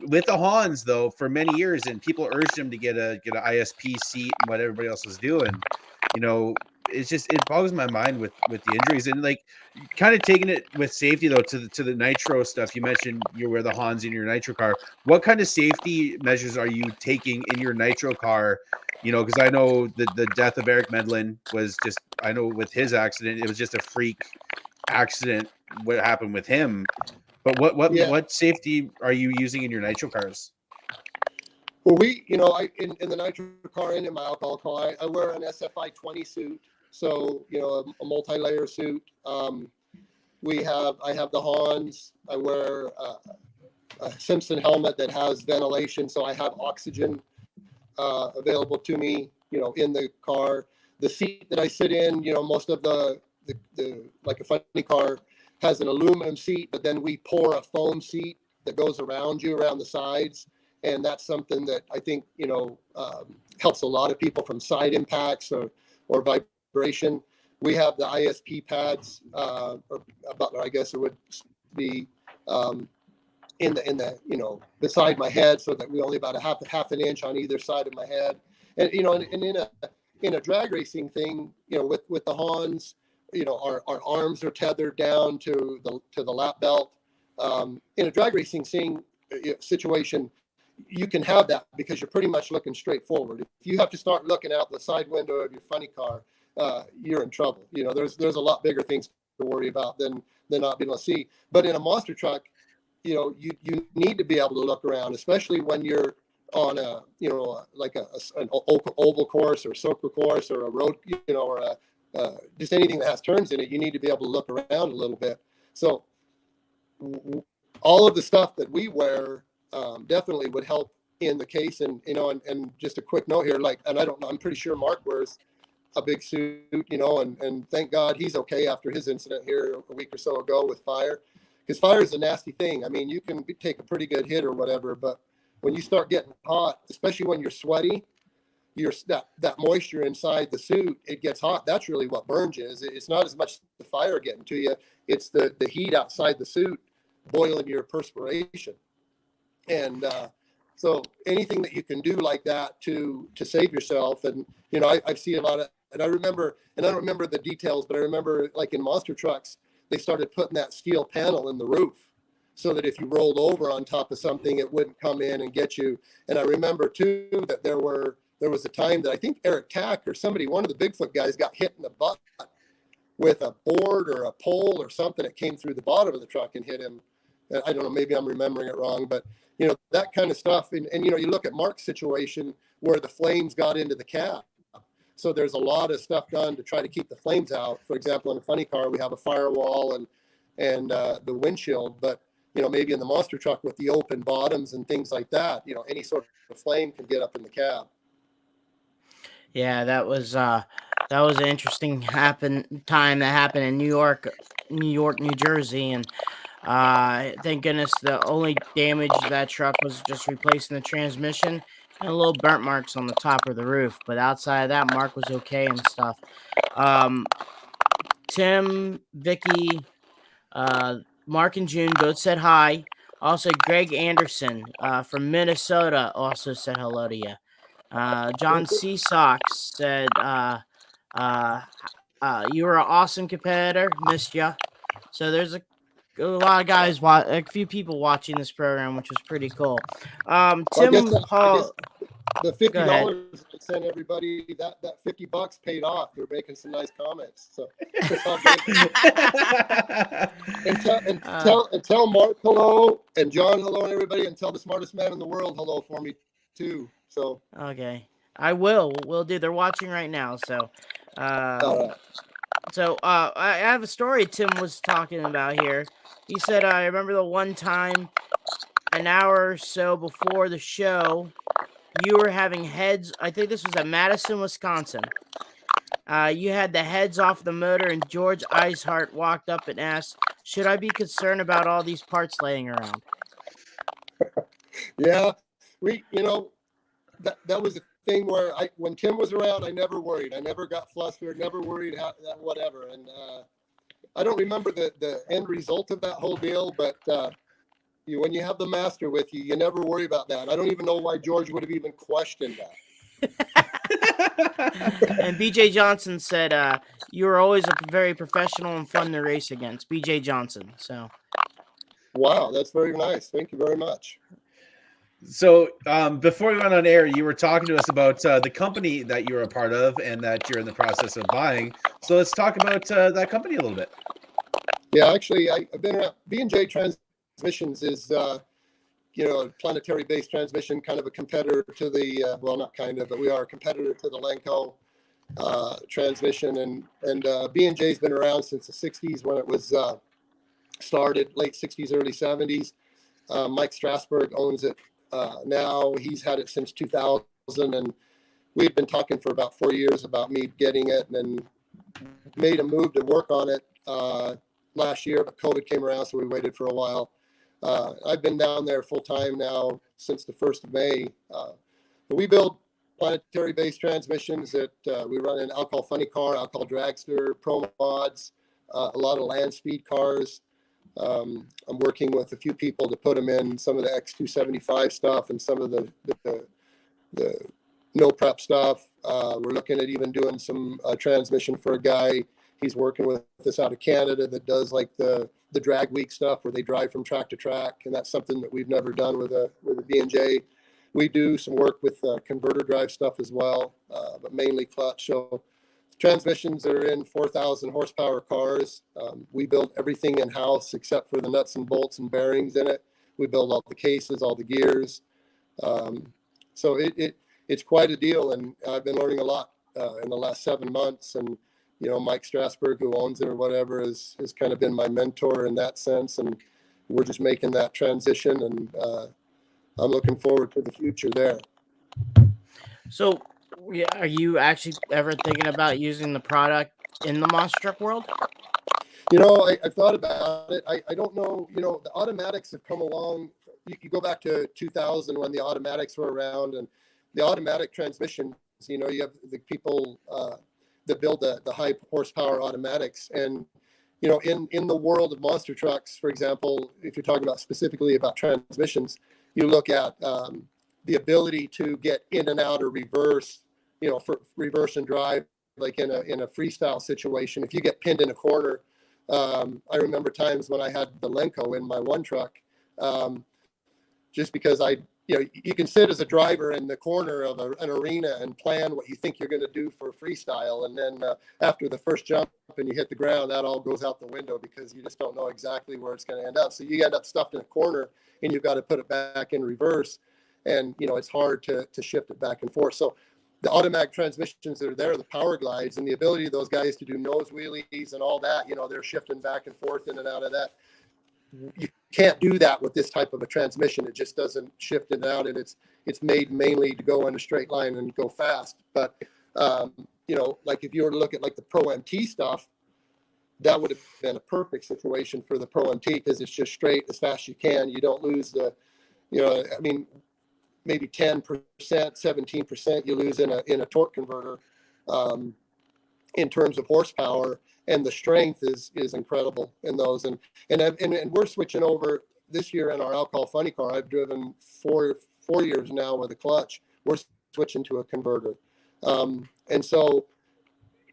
with the Hans though for many years, and people urged him to get an ISP seat and what everybody else was doing. You know, it boggles my mind with the injuries. And like, kind of taking it with safety though to the Nitro stuff. You mentioned you wear the Hans in your Nitro car. What kind of safety measures are you taking in your Nitro car You know, because I know the death of Eric Medlin was just, I know with his accident, it was just a freak accident what happened with him. But what safety are you using in your nitro cars? Well, in the nitro car and in my alcohol car, I wear an SFI 20 suit. So, a multi-layer suit. I have the Hans. I wear a Simpson helmet that has ventilation. So I have oxygen available to me, in the car. The seat that I sit in, most of the like a funny car has an aluminum seat, but then we pour a foam seat that goes around you, around the sides. And that's something that I think, helps a lot of people from side impacts or vibration. We have the ISP pads, or Butler, I guess it would be, in the beside my head, so that we only about a half an inch on either side of my head. And in a drag racing thing, with the Hans, our arms are tethered down to the lap belt. In a drag racing situation, you can have that because you're pretty much looking straight forward. If you have to start looking out the side window of your funny car, you're in trouble. There's a lot bigger things to worry about than not being able to see. But in a monster truck, you need to be able to look around, especially when you're on an oval course or circle course or a road, or just anything that has turns in it. You need to be able to look around a little bit. So all of the stuff that we wear definitely would help in the case. And just a quick note here, I'm pretty sure Mark wears a big suit, and thank God he's okay after his incident here a week or so ago with fire. Because fire is a nasty thing. I mean, you can take a pretty good hit or whatever, but when you start getting hot, especially when you're sweaty, that moisture inside the suit, it gets hot. That's really what burns you. It's not as much the fire getting to you. It's the heat outside the suit boiling your perspiration. And so anything that you can do like that to save yourself. And, I've seen a lot of, and I don't remember the details, but I remember like in monster trucks, they started putting that steel panel in the roof so that if you rolled over on top of something, it wouldn't come in and get you. And I remember too that there was a time that I think Eric Tack or one of the Bigfoot guys got hit in the butt with a board or a pole or something that came through the bottom of the truck and hit him. I don't know, maybe I'm remembering it wrong, but that kind of stuff. And you look at Mark's situation where the flames got into the cab. So there's a lot of stuff done to try to keep the flames out. For example, in a funny car, we have a firewall and the windshield, but maybe in the monster truck with the open bottoms and things like that, any sort of flame can get up in the cab. Yeah, that was an interesting time that happened in New York, New Jersey, and thank goodness the only damage to that truck was just replacing the transmission and a little burnt marks on the top of the roof. But outside of that, Mark was okay and stuff. Tim, Vicky, Mark and June both said hi. Also, Greg Anderson from Minnesota also said hello to you. John Seasox said, you were an awesome competitor. Missed you. So there's a lot of guys, a few people watching this program, which was pretty cool. Tim Paul. The $50 I sent everybody, that $50 paid off. They're making some nice comments. So and tell Mark hello and John hello and everybody, and tell the smartest man in the world hello for me too. So okay, I will. We'll do. They're watching right now. So I have a story Tim was talking about here. He said, I remember the one time an hour or so before the show, you were having heads. I think this was at Madison, Wisconsin. You had the heads off the motor, and George Eishart walked up and asked, should I be concerned about all these parts laying around? Yeah, that was a thing where when Tim was around, I never worried. I never got flustered, never worried, whatever. And I don't remember the end result of that whole deal, but when you have the master with you, you never worry about that. I don't even know why George would have even questioned that. And BJ Johnson said, you were always a very professional and fun to race against. BJ Johnson. So, wow, that's very nice. Thank you very much. So before we went on air, you were talking to us about the company that you're a part of and that you're in the process of buying. So let's talk about that company a little bit. Yeah, actually, I've been around. B&J Transmissions is, a planetary-based transmission, kind of a competitor to the, well, not kind of, but we are a competitor to the Lenco transmission. And B&J's been around since the 60s when it was started, late 60s, early 70s. Mike Strasberg owns it now. He's had it since 2000, and we've been talking for about 4 years about me getting it, and made a move to work on it last year, but COVID came around, so we waited for a while. I've been down there full time now since the 1st of May. But we build planetary-based transmissions that we run an alcohol funny car, alcohol dragster, pro mods, a lot of land speed cars. I'm working with a few people to put them in some of the X275 stuff and some of the no prep stuff. We're looking at even doing some transmission for a guy. He's working with us out of Canada that does like the drag week stuff where they drive from track to track, and that's something that we've never done with a B&J. We do some work with converter drive stuff as well, but mainly clutch. So transmissions are in 4,000 horsepower cars. We build everything in house except for the nuts and bolts and bearings in it. We build all the cases, all the gears. So it's quite a deal, and I've been learning a lot in the last 7 months. And Mike Strasberg, who owns it or whatever, has kind of been my mentor in that sense. And we're just making that transition, and I'm looking forward to the future there. So, are you actually ever thinking about using the product in the monster truck world? I've thought about it. I don't know. The automatics have come along. You go back to 2000 when the automatics were around, and the automatic transmissions. You have the people that build the high horsepower automatics, and in the world of monster trucks, for example, if you're talking about specifically about transmissions, you look at the ability to get in and out or reverse, for reverse and drive, like in a freestyle situation. If you get pinned in a corner, I remember times when I had the Lenco in my one truck, just because you can sit as a driver in the corner of an arena and plan what you think you're going to do for freestyle. And then after the first jump and you hit the ground, that all goes out the window because you just don't know exactly where it's going to end up. So you end up stuffed in a corner and you've got to put it back in reverse. And, it's hard to shift it back and forth. So the automatic transmissions that are there, the power glides, and the ability of those guys to do nose wheelies and all that, they're shifting back and forth in and out of that. You can't do that with this type of a transmission. It just doesn't shift in and out, and it's made mainly to go in a straight line and go fast. But like if you were to look at like the Pro MT stuff, that would have been a perfect situation for the Pro MT because it's just straight as fast as you can. You don't lose maybe 10%, 17% you lose in a torque converter in terms of horsepower. And the strength is incredible in those. And we're switching over this year in our alcohol funny car. I've driven 4 years now with a clutch. We're switching to a converter. And so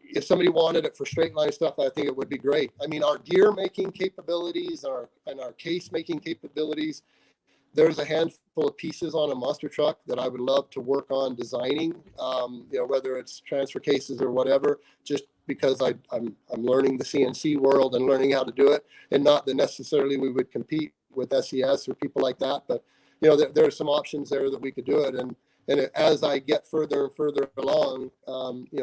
if somebody wanted it for straight line stuff, I think it would be great. I mean, our gear making capabilities and our case making capabilities, there's a handful of pieces on a monster truck that I would love to work on designing, whether it's transfer cases or whatever, just because I'm learning the CNC world and learning how to do it, and not that necessarily we would compete with SES or people like that. But, there are some options there that we could do it. And as I get further and further along,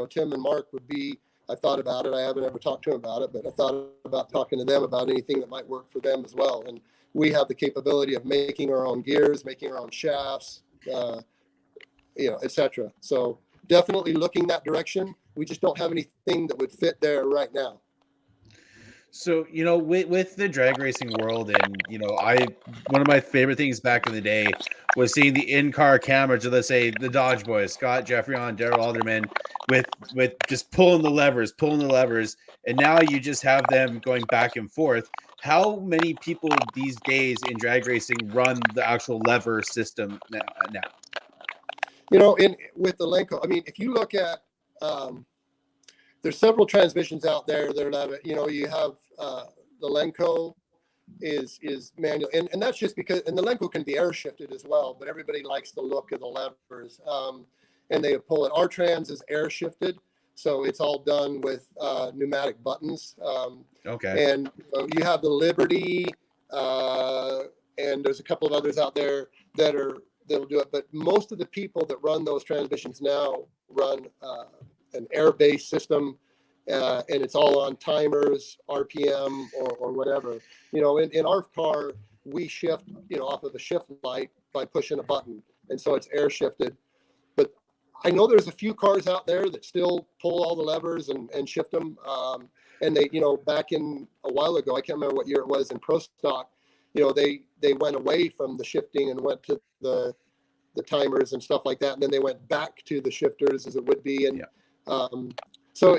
Tim and Mark would be, I thought about it. I haven't ever talked to them about it, but I thought about talking to them about anything that might work for them as well. And we have the capability of making our own gears, making our own shafts, etc. So definitely looking that direction. We just don't have anything that would fit there right now. So, with the drag racing world, and, one of my favorite things back in the day was seeing the in-car cameras of, let's say, the Dodge Boys, Scott Jeffrion, Darrell Alderman, with just pulling the levers. And now you just have them going back and forth. How many people these days in drag racing run the actual lever system now? With the Lenco, I mean, if you look at, there's several transmissions out there that have it. You have the Lenco, is manual, and that's just because, and the Lenco can be air shifted as well, but everybody likes the look of the levers, and they pull it. Our trans is air shifted, so it's all done with pneumatic buttons. Okay. And you have the Liberty, and there's a couple of others out there that'll do it, but most of the people that run those transmissions now run an air-based system. And it's all on timers, RPM, or whatever. In our car, we shift, off of a shift light by pushing a button. And so it's air shifted. But I know there's a few cars out there that still pull all the levers and shift them. And they, back in a while ago, I can't remember what year it was in Pro Stock, they went away from the shifting and went to the timers and stuff like that. And then they went back to the shifters as it would be. And so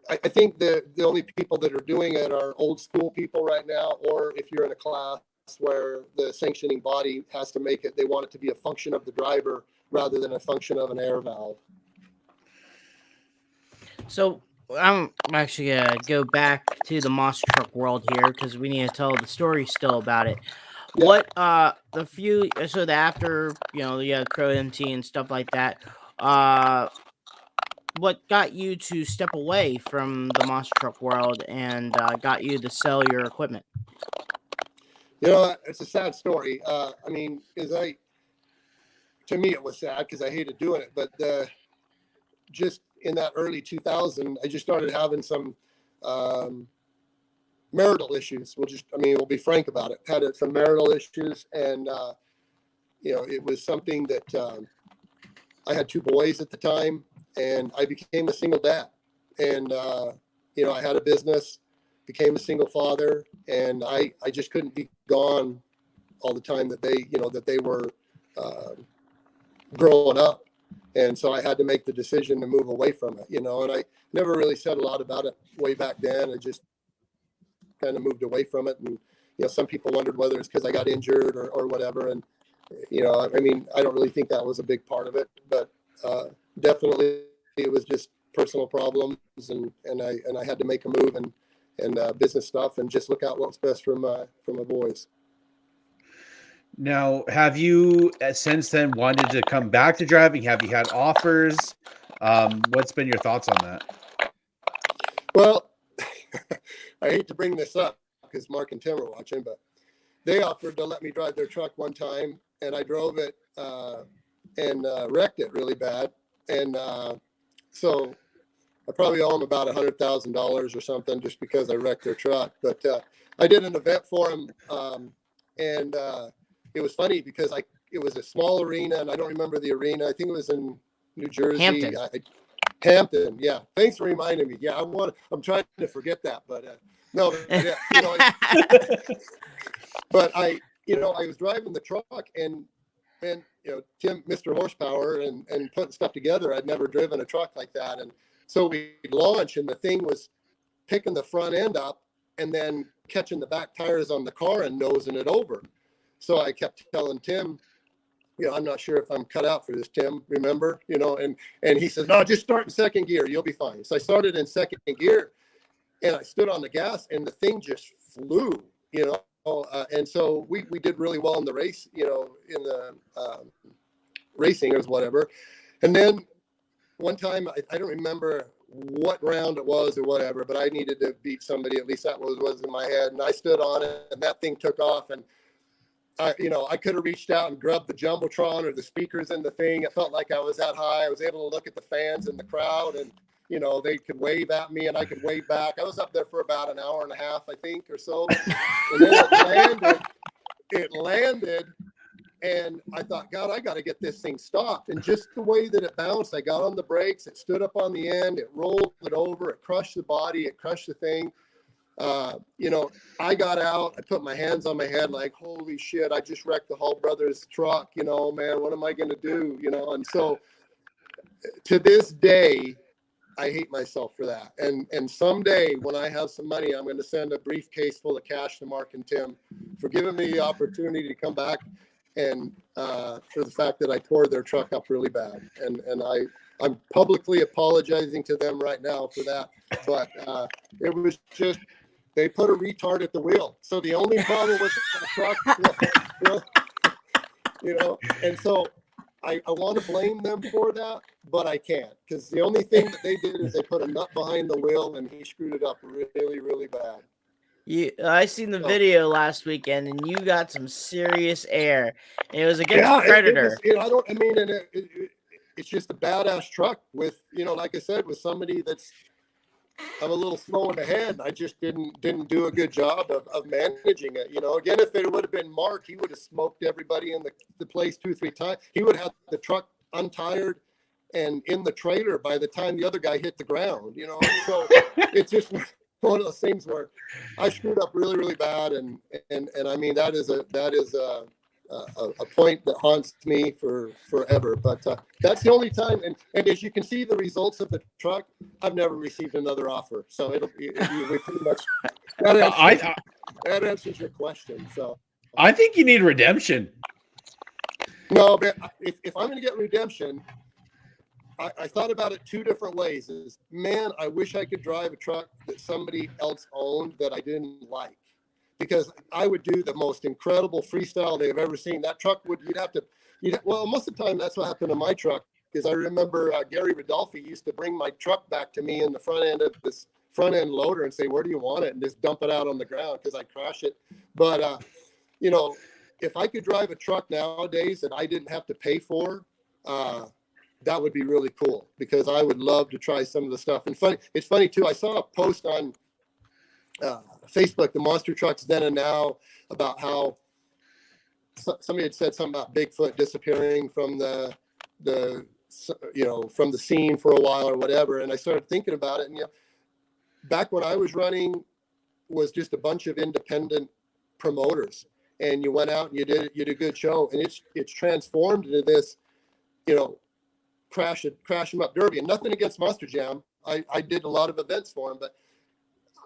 I think the only people that are doing it are old school people right now, or if you're in a class where the sanctioning body has to make it, they want it to be a function of the driver rather than a function of an air valve. So I'm actually going to go back to the monster truck world here because we need to tell the story still about it. Yeah. What, after, the Crow MT and stuff like that, what got you to step away from the monster truck world and got you to sell your equipment? It's a sad story. To me, it was sad because I hated doing it. But just in that early 2000, I just started having some marital issues. We'll be frank about it. Had some marital issues, and it was something that I had 2 boys at the time. And I became a single dad, and I had a business, became a single father, and I just couldn't be gone all the time that they were growing up, and so I had to make the decision to move away from it, and I never really said a lot about it way back then. I just kind of moved away from it, and some people wondered whether it's because I got injured or whatever, and I don't really think that was a big part of it, but definitely it was just personal problems, and I had to make a move and business stuff and just look out what's best for my boys. Now, have you since then wanted to come back to driving? Have you had offers? What's been your thoughts on that? Well, I hate to bring this up because Mark and Tim are watching, but they offered to let me drive their truck one time, and I drove it and wrecked it really bad. And so I probably owe them about $100,000 or something just because I wrecked their truck. But I did an event for them, and it was funny because it was a small arena, and I don't remember the arena. I think it was in New Jersey. Hampton, yeah. Thanks for reminding me. Yeah, I'm trying to forget that, but no. Yeah, but I was driving the truck and Tim, Mr. Horsepower, and putting stuff together. I'd never driven a truck like that, and so we launched, and the thing was picking the front end up and then catching the back tires on the car and nosing it over. So I kept telling Tim, I'm not sure if I'm cut out for this, Tim, remember, and he says, no, just start in second gear. You'll be fine. So I started in second gear, and I stood on the gas, and the thing just flew, and so we did really well in the race, in the racing or whatever. And then one time, I don't remember what round it was or whatever, but I needed to beat somebody. At least that was in my head. And I stood on it, and that thing took off. And I could have reached out and grabbed the Jumbotron or the speakers in the thing. It felt like I was that high. I was able to look at the fans in the crowd, and they could wave at me and I could wave back. I was up there for about an hour and a half, I think, or so. And then it landed, and I thought, God, I got to get this thing stopped. And just the way that it bounced, I got on the brakes, it stood up on the end, it rolled it over, it crushed the body, it crushed the thing. I got out, I put my hands on my head like, holy shit, I just wrecked the Hall Brothers truck, man, what am I going to do? And so to this day, I hate myself for that. And someday when I have some money, I'm going to send a briefcase full of cash to Mark and Tim for giving me the opportunity to come back, and for the fact that I tore their truck up really bad. And I'm publicly apologizing to them right now for that. But it was just, They put a retard at the wheel. So the only problem with the truck, and so I want to blame them for that, but I can't, because the only thing that they did is they put a nut behind the wheel and he screwed it up really, really bad. I seen the video last weekend, and you got some serious air. It was against Predator. It's just a badass truck with, like I said, with somebody that's I'm a little slow in the head. I just didn't do a good job of managing it. Again, if it would have been Mark, he would have smoked everybody in the place 2-3 times. He would have the truck untired and in the trailer by the time the other guy hit the ground. So it's just one of those things where I screwed up really, really bad, and I mean that is a point that haunts me for forever. But that's the only time. And as you can see, the results of the truck, I've never received another offer. So we pretty much that answers your question. So I think you need redemption. No, but if I'm going to get redemption, I thought about it two different ways. Man, I wish I could drive a truck that somebody else owned that I didn't like, because I would do the most incredible freestyle they've ever seen. That truck most of the time that's what happened to my truck, because I remember Gary Rodolfi used to bring my truck back to me in the front end of this front end loader and say, "Where do you want it?" and just dump it out on the ground because I crash it. But if I could drive a truck nowadays that I didn't have to pay for, that would be really cool, because I would love to try some of the stuff. And it's funny too. I saw a post on Facebook, the Monster Trucks Then and Now, about how somebody had said something about Bigfoot disappearing from the scene for a while or whatever. And I started thinking about it. And back when I was running was just a bunch of independent promoters, and you went out and you did a good show, and it's transformed into this, crash 'em up derby. And nothing against Monster Jam. I did a lot of events for him, but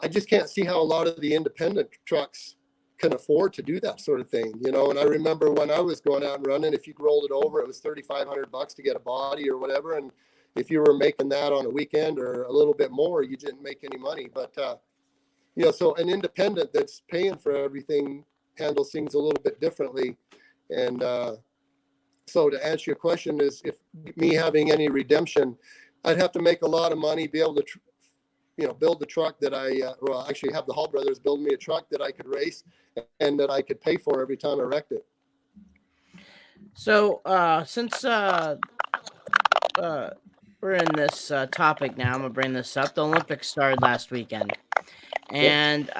I just can't see how a lot of the independent trucks can afford to do that sort of thing, And I remember when I was going out and running, if you rolled it over, it was $3,500 to get a body or whatever. And if you were making that on a weekend or a little bit more, you didn't make any money. But, so an independent that's paying for everything handles things a little bit differently. And so to answer your question is, if me having any redemption, I'd have to make a lot of money, be able to build the truck that actually have the Hall brothers build me a truck that I could race and that I could pay for every time I wrecked it. So since we're in this topic now, I'm gonna bring this up. The Olympics started last weekend, and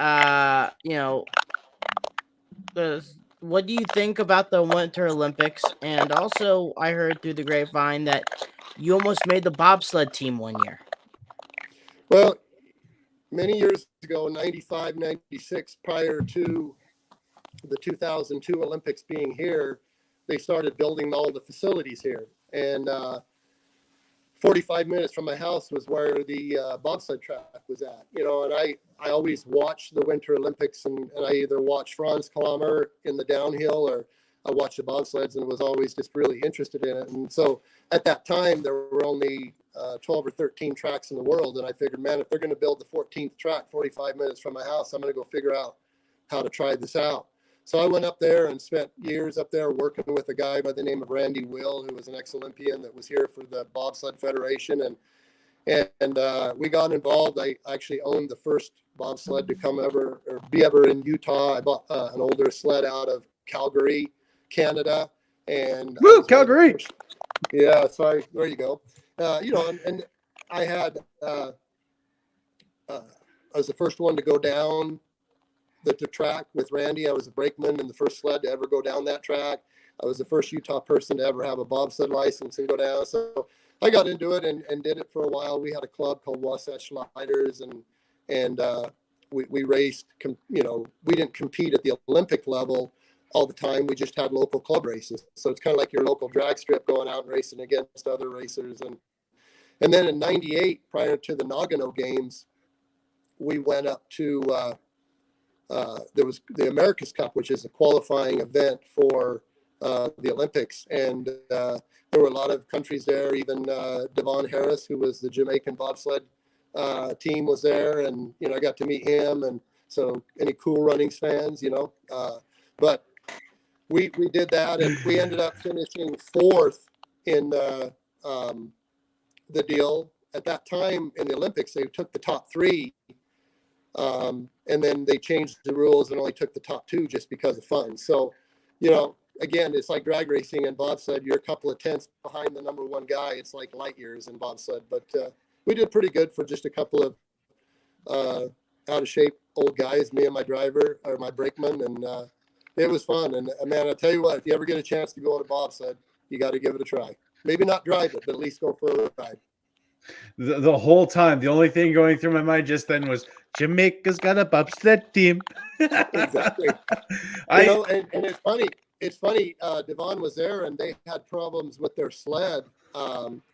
what do you think about the Winter Olympics? And also, I heard through the grapevine that you almost made the bobsled team one year. Well, many years ago, 95, 96, prior to the 2002 Olympics being here, they started building all the facilities here. And 45 minutes from my house was where the bobsled track was at, and I always watched the Winter Olympics, and I either watched Franz Klammer in the downhill or I watched the bobsleds, and was always just really interested in it. And so at that time, there were only 12 or 13 tracks in the world. And I figured, man, if they're going to build the 14th track 45 minutes from my house, I'm going to go figure out how to try this out. So I went up there and spent years up there working with a guy by the name of Randy Will, who was an ex-Olympian that was here for the Bobsled Federation. And we got involved. I actually owned the first bobsled to be ever in Utah. I bought an older sled out of Calgary, Canada. And Calgary. Yeah, so there you go. And I had, I was the first one to go down the track with Randy. I was a brakeman and the first sled to ever go down that track. I was the first Utah person to ever have a bobsled license and go down. So I got into it and did it for a while. We had a club called Wasatch Sliders, and we raced. We didn't compete at the Olympic level all the time. We just had local club races. So it's kind of like your local drag strip going out and racing against other racers. And then in 98, prior to the Nagano Games, we went up to, there was the America's Cup, which is a qualifying event for the Olympics. And there were a lot of countries there. Even Devon Harris, who was the Jamaican bobsled team, was there. And, I got to meet him. And So any Cool Runnings fans, but we did that, and we ended up finishing 4th in the deal. At that time in the Olympics, they took the top 3, and then they changed the rules and only took the top 2 just because of fun. So, again, it's like drag racing and bobsled. You're a couple of tenths behind the number 1 guy. It's like light years in bobsled, but we did pretty good for just a couple of out of shape old guys, me and my driver or my brakeman, and it was fun. And man, I tell you what, if you ever get a chance to go on a bobsled, you got to give it a try. Maybe not drive it, but at least go for a ride. The whole time, the only thing going through my mind just then was Jamaica's got a bobsled team. Exactly. And it's funny. It's funny. Devon was there, and they had problems with their sled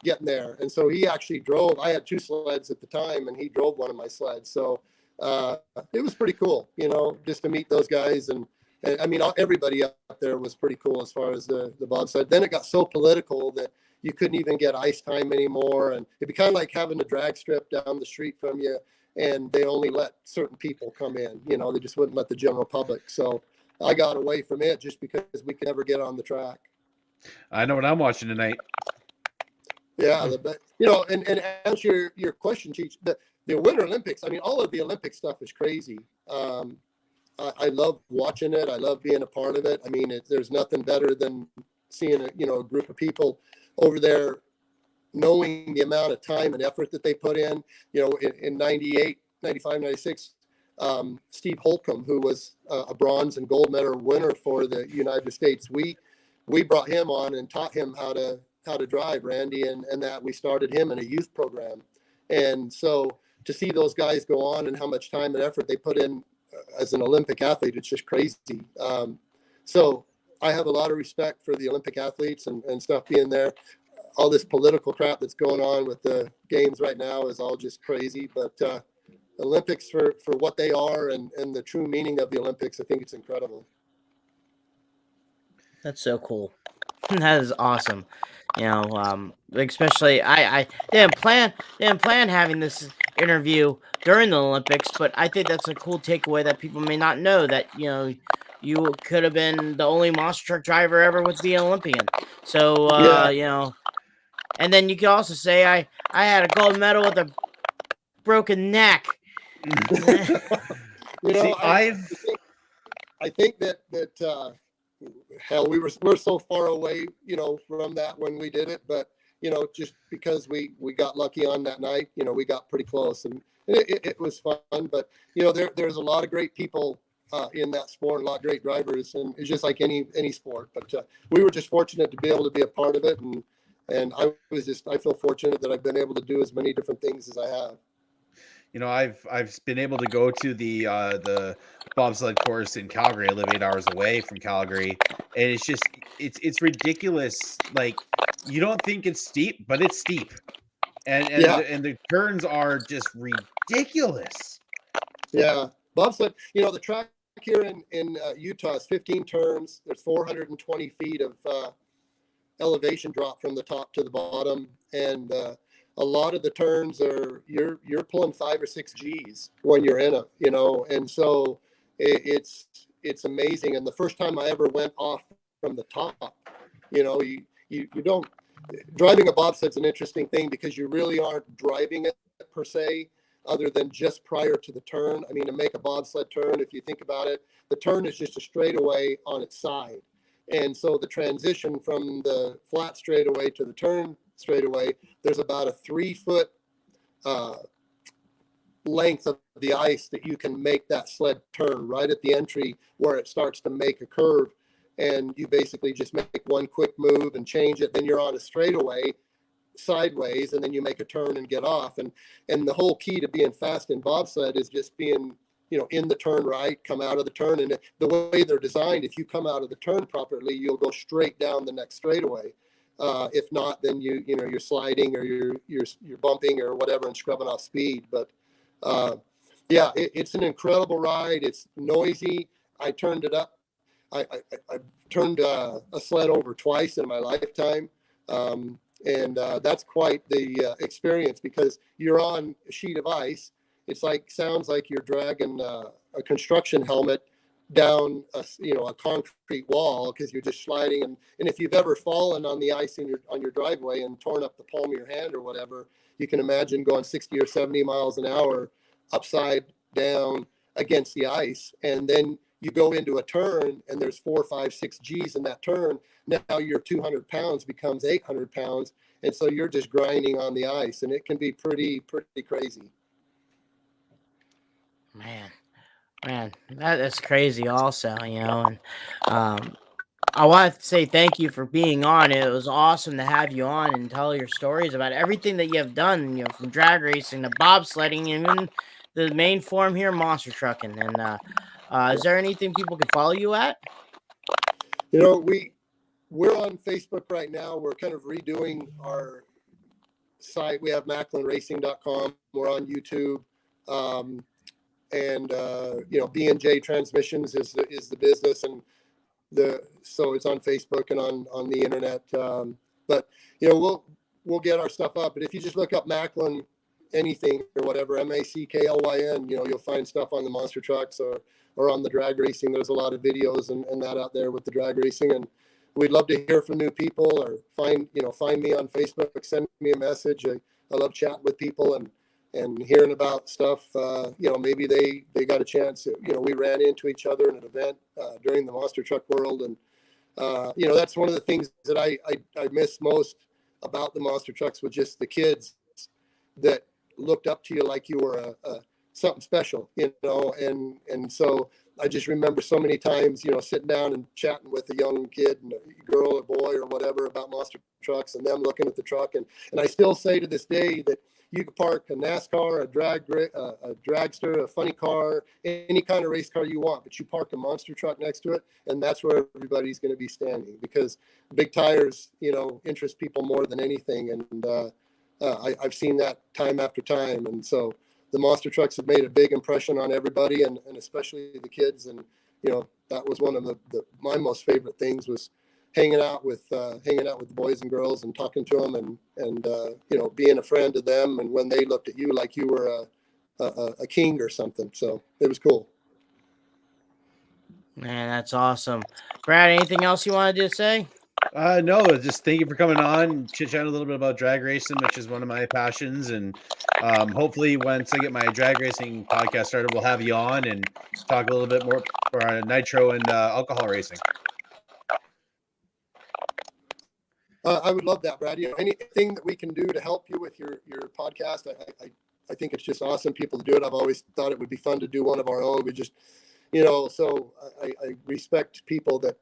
getting there, and so he actually drove. I had 2 sleds at the time, and he drove one of my sleds. So it was pretty cool, just to meet those guys. And I mean, everybody up there was pretty cool as far as the bobsled. Then it got so political that you couldn't even get ice time anymore, and it'd be kind of like having a drag strip down the street from you, and they only let certain people come in. They just wouldn't let the general public. So I got away from it just because we could never get on the track. I know what I'm watching tonight. Yeah, and answer your question, Cheech. The Winter Olympics. I mean, all of the Olympic stuff is crazy. I love watching it. I love being a part of it. I mean, there's nothing better than seeing a group of people over there, knowing the amount of time and effort that they put in. In 98, 95, 96, Steve Holcomb, who was a bronze and gold medal winner for the United States, we brought him on and taught him how to drive, Randy, and that we started him in a youth program. And so to see those guys go on and how much time and effort they put in as an Olympic athlete, it's just crazy. So I have a lot of respect for the Olympic athletes and stuff being there. All this political crap that's going on with the games right now is all just crazy. But Olympics for what they are and the true meaning of the Olympics, I think it's incredible. That's so cool. That is awesome. Especially I didn't plan having this interview during the Olympics, but I think that's a cool takeaway that people may not know, that you could have been the only monster truck driver ever with the Olympian. So and then you can also say I had a gold medal with a broken neck. I think that hell, we're so far away, from that when we did it, but just because we got lucky on that night, we got pretty close, and it was fun. But there's a lot of great people in that sport, a lot of great drivers, and it's just like any sport. But we were just fortunate to be able to be a part of it, and I feel fortunate that I've been able to do as many different things as I have. I've been able to go to the bobsled course in Calgary. I live 8 hours away from Calgary, and it's just it's ridiculous. Like, you don't think it's steep, but it's steep, and the turns are just ridiculous. Yeah, bobsled. The track here in Utah is 15 turns. There's 420 feet of elevation drop from the top to the bottom, and a lot of the turns are you're pulling 5 or 6 G's when you're in it, and so it's amazing. And the first time I ever went off from the top, you don't, driving a bobsled's an interesting thing because you really aren't driving it per se, other than just prior to the turn. I mean, to make a bobsled turn, if you think about it, the turn is just a straightaway on its side. And so the transition from the flat straightaway to the turn straightaway, there's about a 3-foot length of the ice that you can make that sled turn right at the entry where it starts to make a curve. And you basically just make one quick move and change it. Then you're on a straightaway sideways, and then you make a turn and get off. And the whole key to being fast in bobsled is just being in the turn right, come out of the turn. And the way they're designed, if you come out of the turn properly, you'll go straight down the next straightaway. If not, then you're sliding or you're bumping or whatever and scrubbing off speed. But it's an incredible ride. It's noisy. I turned it up. I turned a sled over twice in my lifetime. And that's quite the experience because you're on a sheet of ice. It's sounds like you're dragging a construction helmet down a concrete wall, because you're just sliding. And if you've ever fallen on the ice on your driveway and torn up the palm of your hand or whatever, you can imagine going 60 or 70 miles an hour upside down against the ice. And then you go into a turn and there's 4, 5, 6 G's in that turn. Now your 200 pounds becomes 800 pounds. And so you're just grinding on the ice, and it can be pretty crazy. Man, that is crazy also, and I want to say thank you for being on. It was awesome to have you on and tell your stories about everything that you have done, from drag racing to bobsledding, even the main form here, monster trucking. And is there anything people can follow you at? We're on Facebook right now. We're kind of redoing our site. We have MacklynRacing.com. We're on YouTube. And B&J Transmissions is the business, and so it's on Facebook and on the internet. But we'll get our stuff up. But if you just look up Macklyn anything or whatever, Macklyn, you'll find stuff on the monster trucks or on the drag racing. There's a lot of videos and that out there with the drag racing, and we'd love to hear from new people, or find me on Facebook, send me a message. I love chatting with people and hearing about stuff. Maybe they got a chance. We ran into each other in an event during the monster truck world, and that's one of the things that I miss most about the monster trucks, was just the kids that looked up to you like you were something special, and so I just remember so many times, sitting down and chatting with a young kid and a girl or boy or whatever about monster trucks, and them looking at the truck. And I still say to this day that you can park a NASCAR, a dragster, a funny car, any kind of race car you want, but you park a monster truck next to it, and that's where everybody's going to be standing, because big tires, interest people more than anything. And I've seen that time after time. And so the monster trucks have made a big impression on everybody, and especially the kids. And that was one of my most favorite things, was hanging out with the boys and girls and talking to them, and being a friend to them, and when they looked at you like you were a king or something. So it was cool. Man, that's awesome. Brad, anything else you wanted to say? No, just thank you for coming on, chit-chat a little bit about drag racing, which is one of my passions. And hopefully once I get my drag racing podcast started, we'll have you on and talk a little bit more for nitro and alcohol racing. I would love that, Brad. Anything that we can do to help you with your podcast, I think it's just awesome. People to do it. I've always thought it would be fun to do one of our own. We just, so I respect people that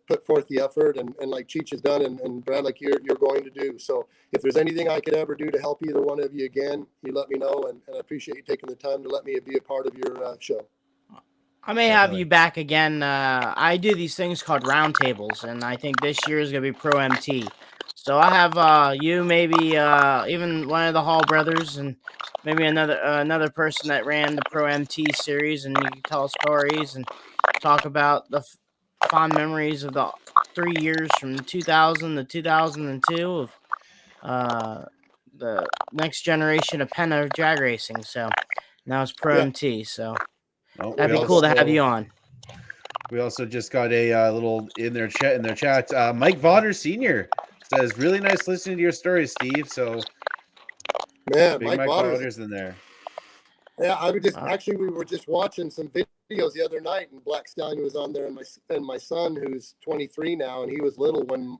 put forth the effort, and like Cheech has done, and Brad, like you're going to do. So if there's anything I could ever do to help either one of you, again, you let me know, and I appreciate you taking the time to let me be a part of your show. I may have you back again. I do these things called roundtables, and I think this year is going to be Pro MT. So I have you, maybe even one of the Hall brothers, and maybe another person that ran the Pro MT series, and you can tell stories and talk about the fond memories of the 3 years from 2000 to 2002 of the next generation of Penna drag racing. So now it's Pro MT. So that'd be cool to have you on. We also just got a little in their chat. Mike Vaughter Sr. says, really nice listening to your stories, Steve. So man, Mike Vaughter's in there. Yeah, we were just watching some videos the other night, and Black Stallion was on there, and my son, who's 23 now, and he was little when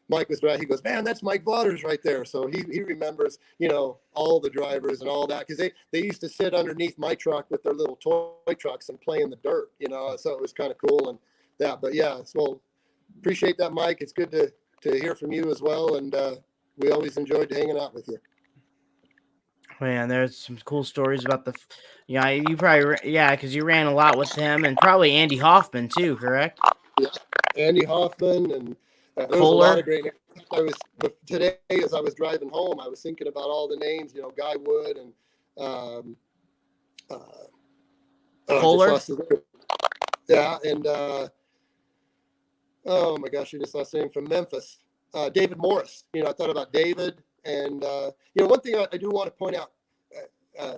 Mike was right. He goes, man, that's Mike Vaughter's right there. So he remembers, all the drivers and all that, because they used to sit underneath my truck with their little toy trucks and play in the dirt, so it was kind of cool. And that, but yeah, so appreciate that, Mike. It's good to hear from you as well, and we always enjoyed hanging out with you. Man, there's some cool stories about you probably, because you ran a lot with him, and probably Andy Hoffman too, correct? Yeah, Andy Hoffman, and there was a lot of great names. Today, as I was driving home, I was thinking about all the names, Guy Wood and Kohler. Yeah, and oh my gosh, I just lost his name, from Memphis. David Morris. I thought about David, and one thing I do want to point out,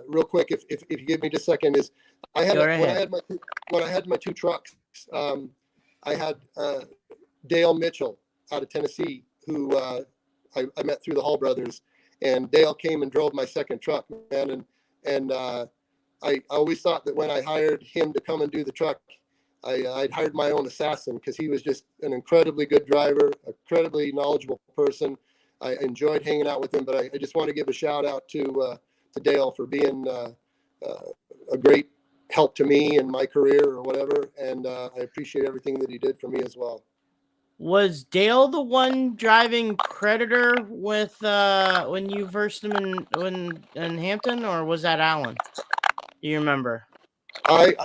real quick, if you give me just a second, is I had when I had my 2 trucks, I had Dale Mitchell out of Tennessee, who I met through the Hall brothers, and Dale came and drove my second truck, man, and I always thought that when I hired him to come and do the truck, I'd hired my own assassin, because he was just an incredibly good driver, incredibly knowledgeable person. I enjoyed hanging out with him, but I just want to give a shout out to Dale for being a great help to me in my career or whatever, and I appreciate everything that he did for me as well. Was Dale the one driving Predator with when you versed him in Hampton, or was that Alan? Do you remember?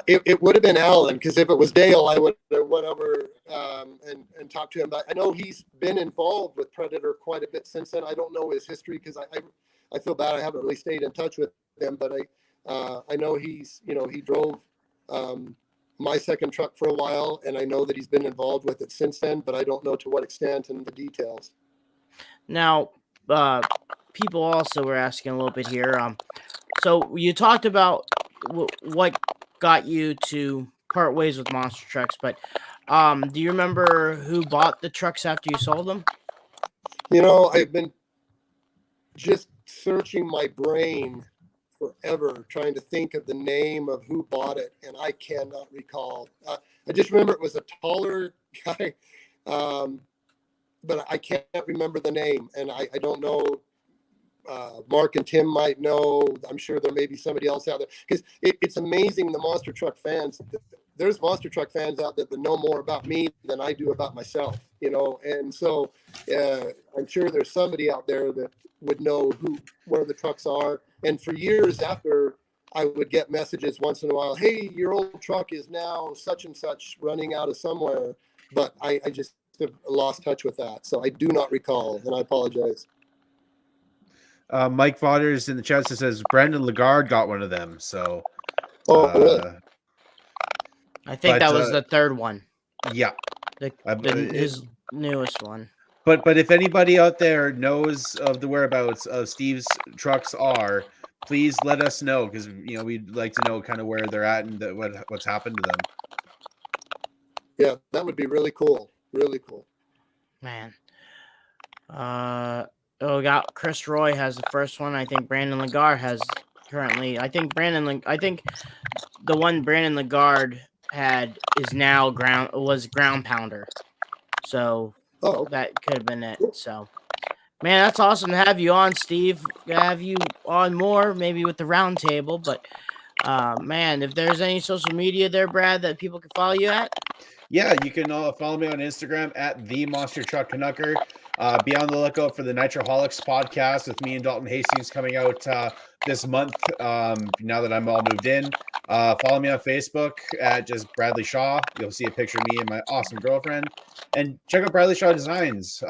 It would have been Alan, because if it was Dale, I would have went over and talked to him. But I know he's been involved with Predator quite a bit since then. I don't know his history, because I feel bad I haven't really stayed in touch with him. But I know he drove my second truck for a while, and I know that he's been involved with it since then. But I don't know to what extent and the details. Now, people also were asking a little bit here. So you talked about what got you to part ways with Monster Trucks, but do you remember who bought the trucks after you sold them? I've been just searching my brain forever, trying to think of the name of who bought it, and I cannot recall. I just remember it was a taller guy, but I can't remember the name, and I don't know. Mark and Tim might know. I'm sure there may be somebody else out there, because it's amazing, the monster truck fans. There's monster truck fans out there that know more about me than I do about myself, and so I'm sure there's somebody out there that would know where the trucks are. And for years after, I would get messages once in a while, hey, your old truck is now such and such running out of somewhere, but I just have lost touch with that, so I do not recall, and I apologize. Mike Voders in the chat says Brandon Lagarde got one of them. So, really? I think that was the third one. Yeah, his newest one. But if anybody out there knows of the whereabouts of Steve's trucks are, please let us know, because we'd like to know kind of where they're at and what's happened to them. Yeah, that would be really cool. Really cool. Man. Chris Roy has the first one. I think Brandon Lagarde has currently. I think the one Brandon Lagarde had is now ground pounder. So that could have been it. So, man, that's awesome to have you on, Steve. Have you on more, maybe with the round table. But man, if there's any social media there, Brad, that people can follow you at. Yeah, you can follow me on Instagram at the Monster Truck Canucker. Be on the lookout for the Nitroholics podcast with me and Dalton Hastings coming out this month. Now that I'm all moved in, follow me on Facebook at just Bradley Shaw. You'll see a picture of me and my awesome girlfriend. And check out Bradley Shaw Designs.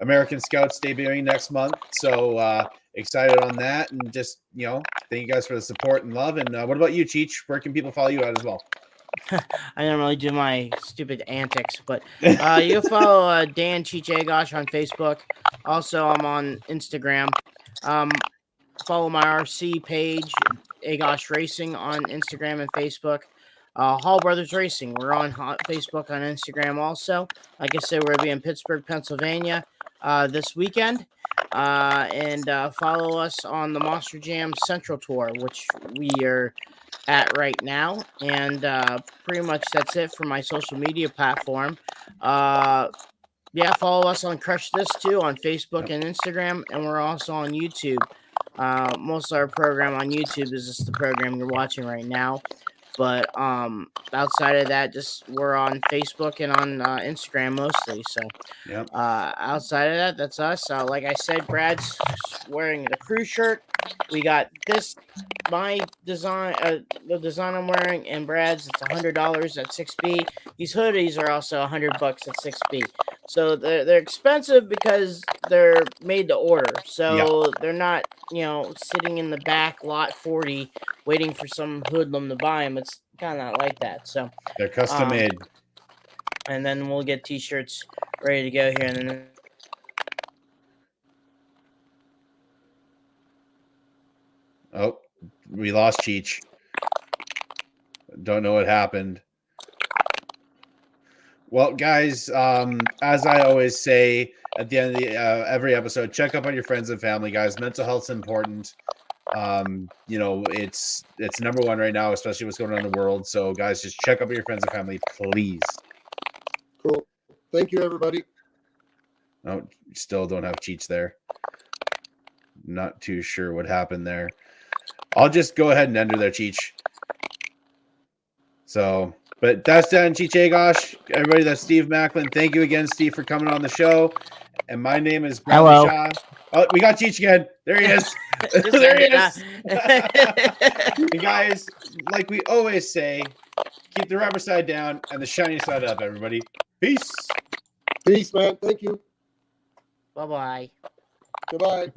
American Scouts debuting next month, so excited on that. And just thank you guys for the support and love. And what about you, Cheech? Where can people follow you at as well? I don't really do my stupid antics, but you can follow Dan Cheech Agosh on Facebook. Also, I'm on Instagram. Follow my RC page, Agosh Racing, on Instagram and Facebook. Hall Brothers Racing, we're on Facebook, on Instagram also. Like I said, we're going to be in Pittsburgh, Pennsylvania this weekend. And follow us on the Monster Jam Central Tour, which we are at right now. And pretty much that's it for my social media platform. Follow us on Crush This too on Facebook and Instagram, and we're also on YouTube. Most of our program on YouTube is just the program you're watching right now. But outside of that, we're on Facebook and on Instagram mostly. So outside of that, that's us. So like I said, Brad's wearing the crew shirt. We got this, my design, the design I'm wearing, and Brad's. It's $100 at 6B. These hoodies are also $100 at 6B. So they're expensive because they're made to order. So they're not, sitting in the back lot 40 waiting for some hoodlum to buy them. It's kind of not like that. So they're custom made. And then we'll get t-shirts ready to go here. And then we lost Cheech. Don't know what happened. Well, guys, as I always say at the end of every episode, check up on your friends and family, guys. Mental health's important. It's number one right now, especially what's going on in the world. So, guys, just check up on your friends and family, please. Cool. Thank you, everybody. Oh, still don't have Cheech there. Not too sure what happened there. I'll just go ahead and enter there, Cheech. So, but that's done, Cheech Agosh. Everybody, that's Steve Macklyn. Thank you again, Steve, for coming on the show. And my name is Bradley Shaw. Oh, we got Cheech again. There he is. There he is. You guys, like we always say, keep the rubber side down and the shiny side up, everybody. Peace. Peace, man. Thank you. Bye-bye. Goodbye.